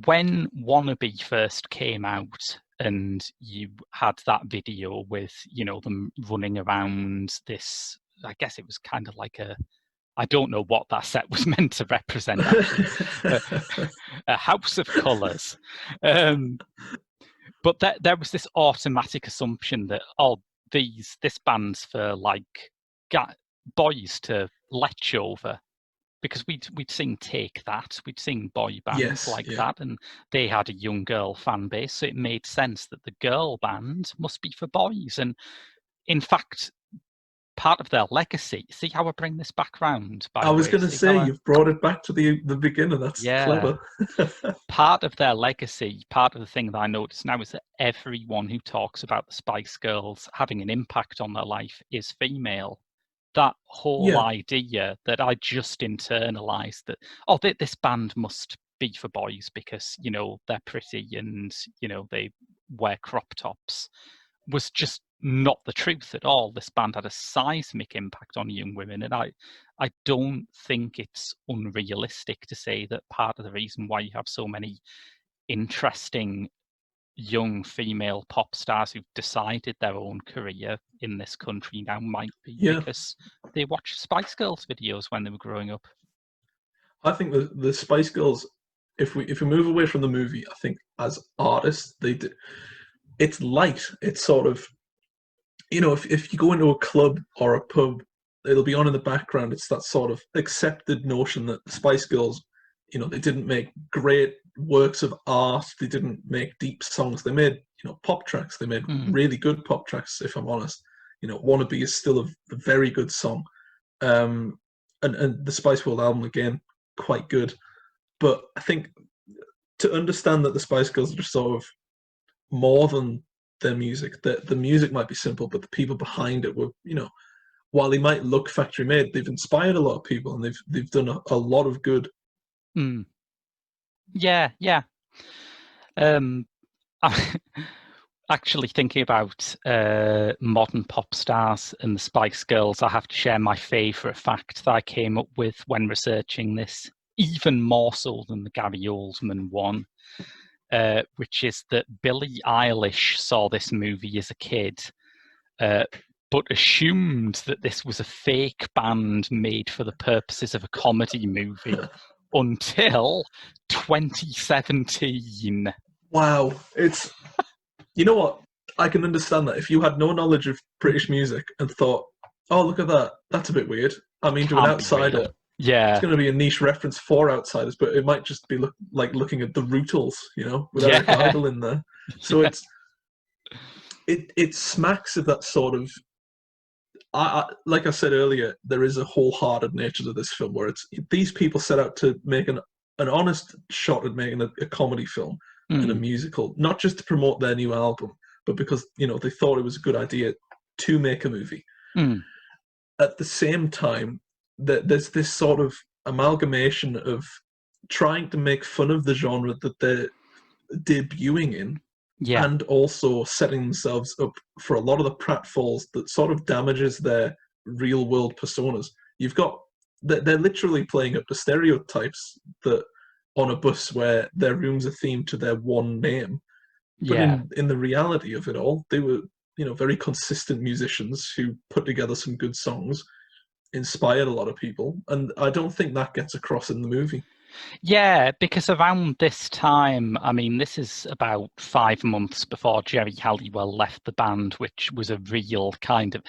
when Wannabe first came out and you had that video with, you know, them running around this, I guess it was kind of like I don't know what that set was meant to represent actually, a, a house of colours. But there was this automatic assumption that, oh, this band's for like boys to lech over, because we'd seen Take That, we'd seen boy bands Yes, like yeah. that, and they had a young girl fan base, so it made sense that the girl band must be for boys. And in fact, part of their legacy, see how I bring this back round, by I the was way, going to see how say you've brought it back to the beginner. That's yeah, clever. part of their legacy, part of the thing that I notice now is that everyone who talks about the Spice Girls having an impact on their life is female. That whole Yeah. idea that I just internalized that, oh, this band must be for boys because, you know, they're pretty and, you know, they wear crop tops, was just not the truth at all. This band had a seismic impact on young women, and I don't think it's unrealistic to say that part of the reason why you have so many interesting young female pop stars who've decided their own career in this country now might be Yeah. because they watched Spice Girls videos when they were growing up. I think the Spice Girls, if we move away from the movie, I think as artists, they do, it's light. It's sort of, you know, if you go into a club or a pub, it'll be on in the background. It's that sort of accepted notion that the Spice Girls, you know, they didn't make great works of art. They didn't make deep songs. They made, you know, pop tracks. They made Mm. really good pop tracks, if I'm honest. You know, Wannabe is still a very good song. And the Spice World album, again, quite good. But I think to understand that the Spice Girls are just sort of more than their music. The music might be simple, but the people behind it were, you know, while they might look factory made, they've inspired a lot of people and they've done a lot of good. Mm. Yeah, yeah. I'm actually thinking about modern pop stars and the Spice Girls. I have to share my favourite fact that I came up with when researching this, even more so than the Gary Oldman one. Which is that Billie Eilish saw this movie as a kid, but assumed that this was a fake band made for the purposes of a comedy movie, until 2017. Wow. You know what? I can understand that. If you had no knowledge of British music and thought, oh, look at that, that's a bit weird. I mean, to an Can't be outsider, real. it's Yeah. going to be a niche reference for outsiders, but it might just be like looking at the Rootles, with Eric Yeah. Idle in there. So Yeah. it smacks of that sort of. Like I said earlier, there is a wholehearted nature to this film where these people set out to make an honest shot at making a comedy film and a Mm. musical, not just to promote their new album, but because they thought it was a good idea to make a movie. Mm. At the same time, there's this sort of amalgamation of trying to make fun of the genre that they're debuting in, Yeah. and also setting themselves up for a lot of the pratfalls that sort of damages their real world personas. They're literally playing up the stereotypes that on a bus where their rooms are themed to their one name. But Yeah. in the reality of it all, they were very consistent musicians who put together some good songs, inspired a lot of people, and I don't think that gets across in the movie. Yeah, because around this time, I mean, this is about 5 months before Jerry Halliwell left the band, which was a real kind of.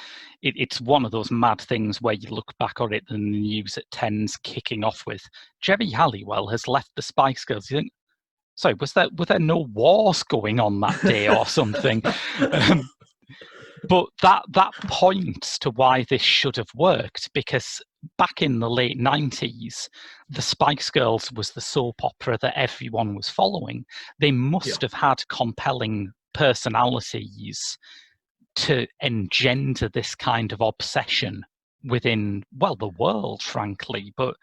It's one of those mad things where you look back on it and the news at 10's kicking off with Jerry Halliwell has left the Spice Girls. You think, sorry, were there no wars going on that day or something? But that points to why this should have worked, because back in the late 90s, the Spice Girls was the soap opera that everyone was following. They must have had compelling personalities to engender this kind of obsession within, well, the world, frankly. But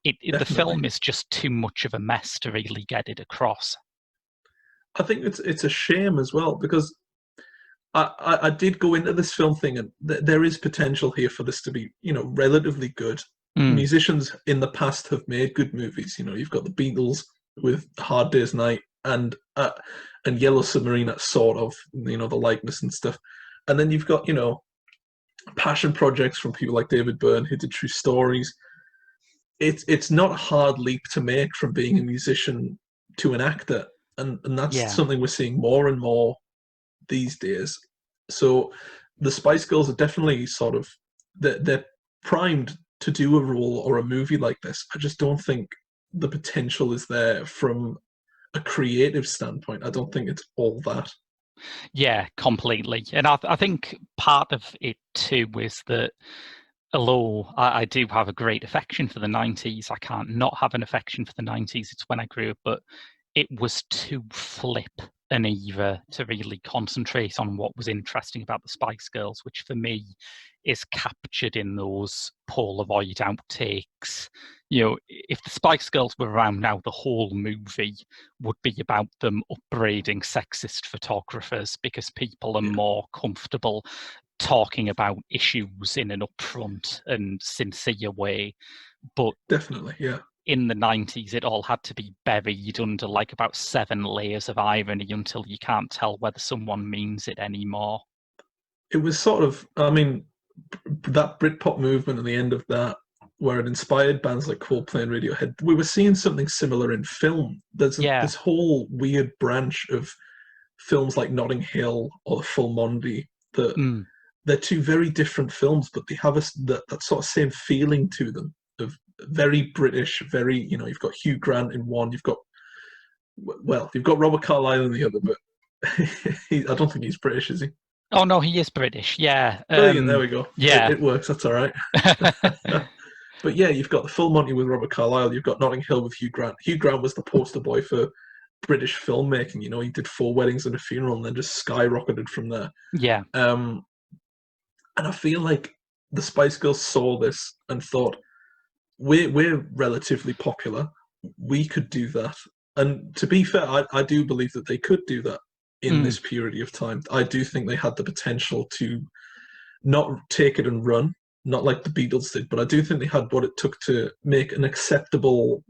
the film is just too much of a mess to really get it across. I think it's a shame as well, because I did go into this film thinking there is potential here for this to be, relatively good. Musicians in the past have made good movies. You've got the Beatles with Hard Day's Night and Yellow Submarine, that sort of, the likeness and stuff. And then you've got, passion projects from people like David Byrne who did True Stories. It's not a hard leap to make from being a musician to an actor, and that's something we're seeing more and more these days. So the Spice Girls are definitely sort of they're primed to do a role or a movie like this. I just don't think the potential is there from a creative standpoint. I don't think it's all that. Yeah, completely. And I think part of it too is that although I do have a great affection for the 90s, I can't not have an affection for the 90s. It's when I grew up, but it was too flip an era to really concentrate on what was interesting about the Spice Girls, which for me is captured in those Polaroid outtakes. If the Spice Girls were around now, the whole movie would be about them upbraiding sexist photographers because people are more comfortable talking about issues in an upfront and sincere way. But definitely, yeah. In the 90s, it all had to be buried under like about 7 layers of irony until you can't tell whether someone means it anymore. It was sort of, I mean, that Britpop movement and the end of that, where it inspired bands like Coldplay and Radiohead, we were seeing something similar in film. There's this whole weird branch of films like Notting Hill or The Full Monty that they're two very different films, but they have that sort of same feeling to them of very British, very, you've got Hugh Grant in one, you've got Robert Carlyle in the other, but I don't think he's British, is he? Oh, no, he is British, yeah. Brilliant, there we go. Yeah. It works, that's all right. But yeah, you've got The Full Monty with Robert Carlyle, you've got Notting Hill with Hugh Grant. Hugh Grant was the poster boy for British filmmaking. He did 4 Weddings and a Funeral and then just skyrocketed from there. Yeah. And I feel like the Spice Girls saw this and thought, we're relatively popular. We could do that. And to be fair, I do believe that they could do that in this period of time. I do think they had the potential to not take it and run, not like the Beatles did, but I do think they had what it took to make an acceptable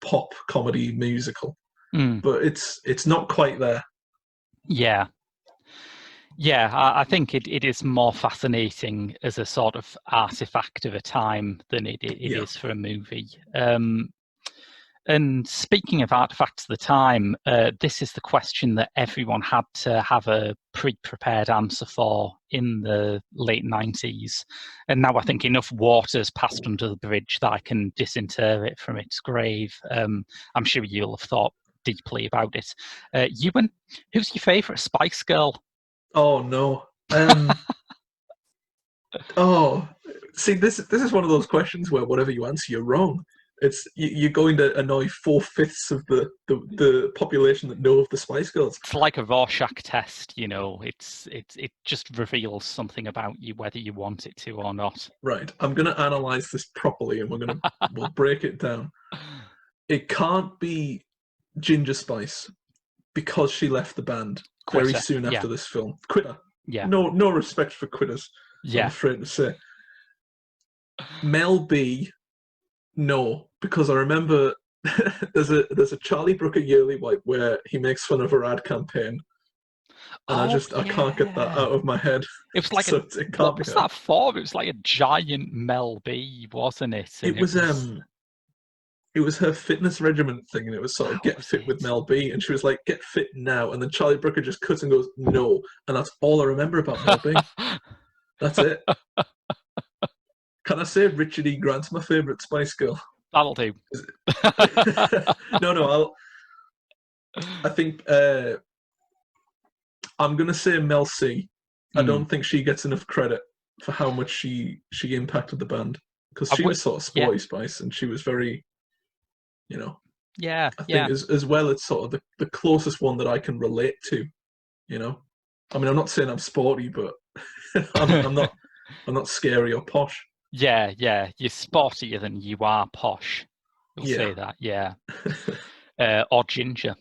pop comedy musical. But it's not quite there. Yeah. Yeah, I think it is more fascinating as a sort of artifact of a time than it is for a movie. And speaking of artifacts of the time, this is the question that everyone had to have a pre-prepared answer for in the late 90s. And now I think enough water's passed under the bridge that I can disinter it from its grave. I'm sure you'll have thought deeply about it. Ewan, who's your favourite Spice Girl? Oh no. Oh, see, this is one of those questions where whatever you answer, you're wrong. You're going to annoy 4/5 of the population that know of the Spice Girls. It's like a Rorschach test, you know. It just reveals something about you, whether you want it to or not. Right. I'm going to analyze this properly, and we'll break it down. It can't be Ginger Spice because she left the band Quitter, very soon after this film. Quitter. Yeah. No respect for quitters. Yeah. I'm afraid to say. Mel B. No, because I remember there's a Charlie Brooker yearly wipe where he makes fun of her ad campaign, and I can't get that out of my head. It was like so what was that for? It was like a giant Mel B, wasn't it? And it was her fitness regimen thing, and it was sort of get fit with Mel B, and she was like, "Get fit now," and then Charlie Brooker just cuts and goes, "No," and that's all I remember about Mel B. That's it. Can I say Richard E. Grant's my favourite Spice Girl? That'll do. No, I think I'm gonna say Mel C. I don't think she gets enough credit for how much she impacted the band, because she was sort of sporty Spice, and she was very, you know. Yeah. I think as well, it's sort of the closest one that I can relate to. You know, I mean, I'm not saying I'm sporty, but I'm not scary or posh. Yeah, you're sportier than you are posh. We'll say that, yeah. Or ginger.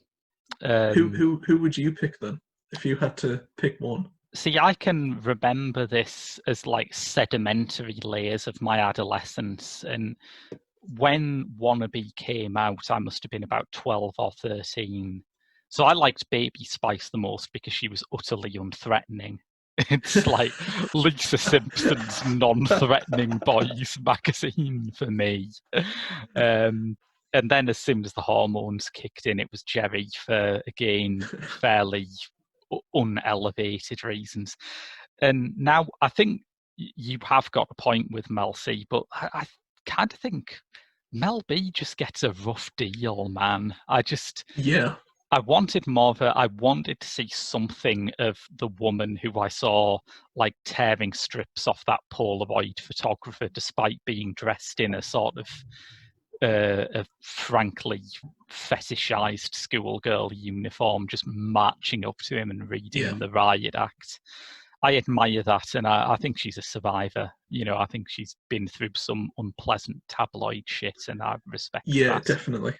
Who would you pick then, if you had to pick one? See, I can remember this as like sedimentary layers of my adolescence, and when Wannabe came out, I must have been about 12 or 13. So I liked Baby Spice the most because she was utterly unthreatening. It's like Lisa Simpson's non-threatening boys magazine for me. And then as soon as the hormones kicked in, it was Jerry for, again, fairly unelevated reasons. And now I think you have got a point with Mel C, but I kind of think Mel B just gets a rough deal, man. I wanted more of it. I wanted to see something of the woman who I saw like tearing strips off that Polaroid photographer, despite being dressed in a sort of a frankly fetishized schoolgirl uniform, just marching up to him and reading the riot act. I admire that, and I think she's a survivor. You know, I think she's been through some unpleasant tabloid shit, and I respect that. Yeah, definitely.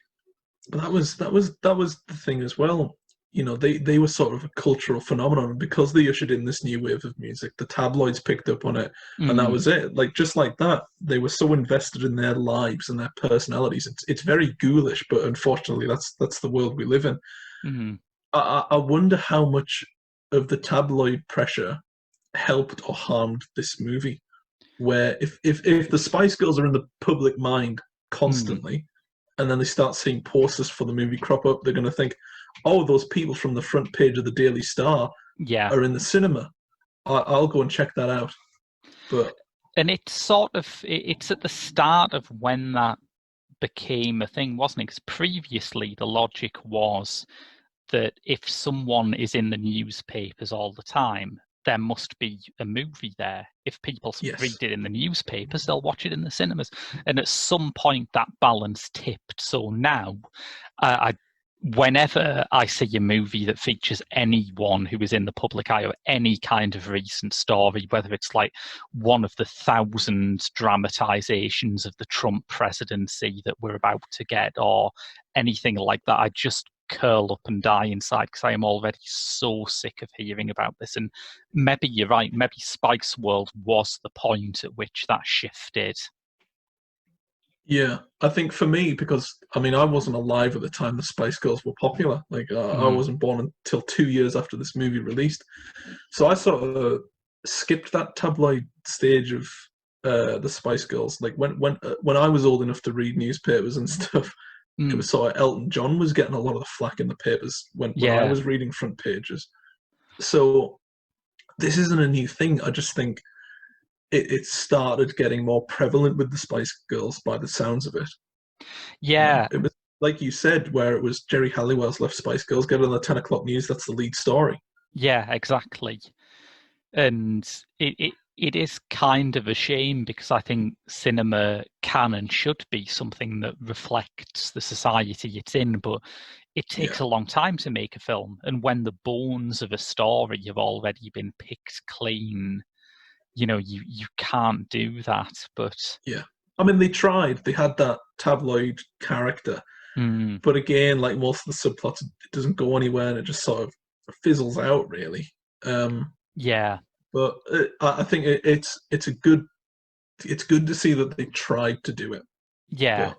But that was the thing as well. You know, they were sort of a cultural phenomenon, because they ushered in this new wave of music. The tabloids picked up on it, and that was it. Like, just like that, they were so invested in their lives and their personalities. It's very ghoulish, but unfortunately, that's the world we live in. Mm-hmm. I wonder how much of the tabloid pressure helped or harmed this movie. Where if the Spice Girls are in the public mind constantly, and then they start seeing posters for the movie crop up, they're going to think, oh, those people from the front page of the Daily Star are in the cinema. I'll go and check that out. And it's at the start of when that became a thing, wasn't it? Because previously the logic was that if someone is in the newspapers all the time, there must be a movie there. If people read it in the newspapers, they'll watch it in the cinemas. And at some point, that balance tipped. So now, whenever I see a movie that features anyone who is in the public eye or any kind of recent story, whether it's like one of the 1,000 dramatizations of the Trump presidency that we're about to get, or anything like that, I just curl up and die inside, because I am already so sick of hearing about this. And maybe you're right, maybe Spice World was the point at which that shifted. Yeah, I think for me, because I mean, I wasn't alive at the time the Spice Girls were popular. Like, I wasn't born until 2 years after this movie released, so I sort of skipped that tabloid stage of the Spice Girls. Like when I was old enough to read newspapers and stuff, It Mm. was sort of Elton John was getting a lot of the flack in the papers when I Yeah. was reading front pages. So this isn't a new thing. I just think it started getting more prevalent with the Spice Girls by the sounds of it. Yeah. It was like you said, where it was Jerry Halliwell's left Spice Girls, get it on the 10 o'clock news, that's the lead story. Yeah, exactly. And it is kind of a shame because I think cinema can and should be something that reflects the society it's in, but it Yeah. takes a long time to make a film. And when the bones of a story have already been picked clean, you can't do that. But Yeah. I mean, they tried. They had that tabloid character. mm, But again, like most of the subplots, it doesn't go anywhere and it just sort of fizzles out, really. yeah, But I think it's good to see that they tried to do it. yeah, But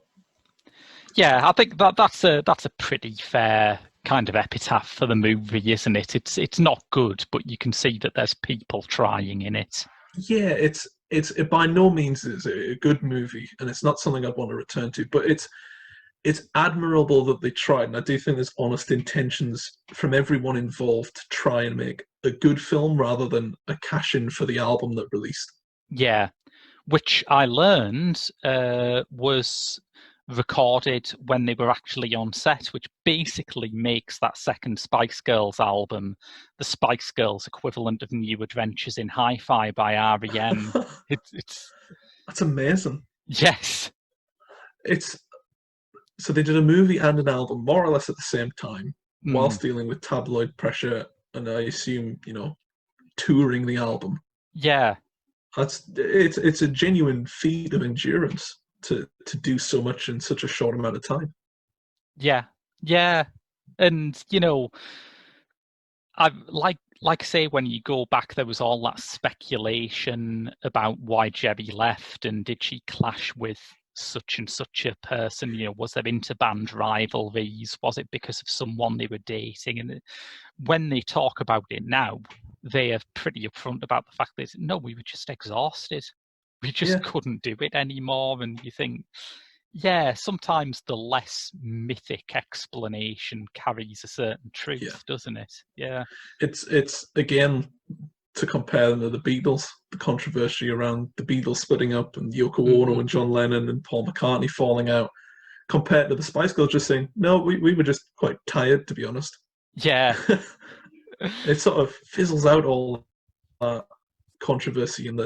yeah. I think that's a pretty fair kind of epitaph for the movie, isn't it? It's not good, but you can see that there's people trying in it. yeah, it by no means is a good movie, and it's not something I'd want to return to. But it's admirable that they tried, and I do think there's honest intentions from everyone involved to try and make a good film rather than a cash in for the album that released. Yeah, which I learned was recorded when they were actually on set, which basically makes that second Spice Girls album the Spice Girls equivalent of New Adventures in Hi-Fi by REM. It's That's amazing. yes, It's so they did a movie and an album more or less at the same time, mm, whilst dealing with tabloid pressure, and I assume touring the album. yeah, It's a genuine feat of endurance to do so much in such a short amount of time. yeah, yeah, and I like I say, when you go back, there was all that speculation about why Jerry left and did she clash with such and such a person? Was there interband rivalries? Was it because of someone they were dating? And when they talk about it now, they are pretty upfront about the fact that no, we were just exhausted. We just Yeah, couldn't do it anymore. And you think, yeah, sometimes the less mythic explanation carries a certain yeah. truth, doesn't it? Yeah. It's again to compare them to the Beatles, the controversy around the Beatles splitting up and Yoko Ono Mm, and John Lennon and Paul McCartney falling out, compared to the Spice Girls just saying, no, we were just quite tired, to be honest. yeah. It sort of fizzles out all that controversy and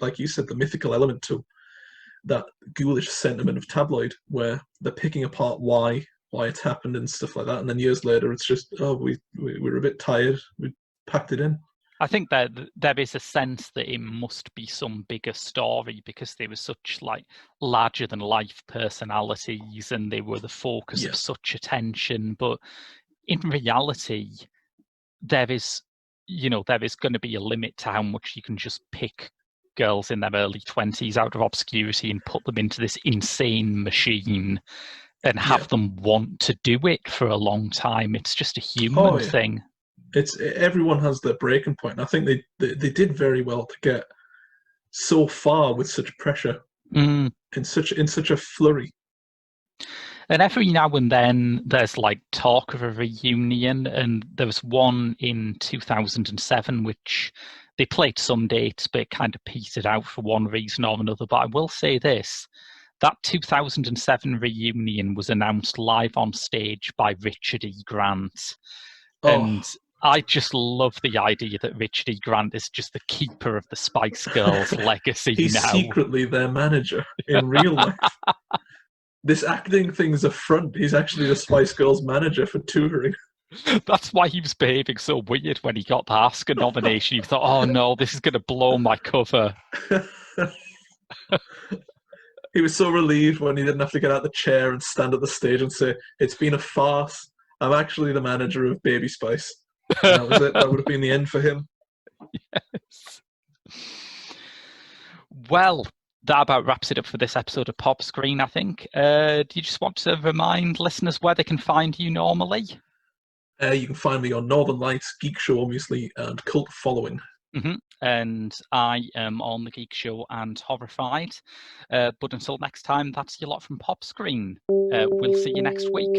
like you said, the mythical element to that ghoulish sentiment of tabloid, where they're picking apart why it's happened and stuff like that, and then years later, it's just we were a bit tired, we packed it in. I think that there is a sense that it must be some bigger story because they were such like larger than life personalities and they were the focus of Yeah, such attention. But in reality, there is there is going to be a limit to how much you can just pick girls in their early 20s out of obscurity and put them into this insane machine and yeah. have them want to do it for a long time. It's just a Oh human yeah. thing. It's everyone has their breaking point. And I think they did very well to get so far with such pressure Mm. in such a flurry. And every now and then there's like talk of a reunion, and there was one in 2007 which they played some dates, but it kind of petered out for one reason or another. But I will say this, that 2007 reunion was announced live on stage by Richard E. Grant. And Oh, I just love the idea that Richard E. Grant is just the keeper of the Spice Girls legacy he's now. secretly their manager in real life. This acting thing's a front. He's actually the Spice Girls manager for touring. That's why he was behaving so weird when he got the Oscar nomination. He thought, oh no, this is going to blow my cover. He was so relieved when he didn't have to get out the chair and stand at the stage and say, "It's been a farce. I'm actually the manager of Baby Spice." And that was it. That would have been the end for him. Well, that about wraps it up for this episode of Pop Screen, I think. Do you just want to remind listeners where they can find you normally? You can find me on Northern Lights, Geek Show, obviously, and Cult Following. And I am on the Geek Show and horrified. But until next time, that's your lot from Pop Screen. We'll see you next week.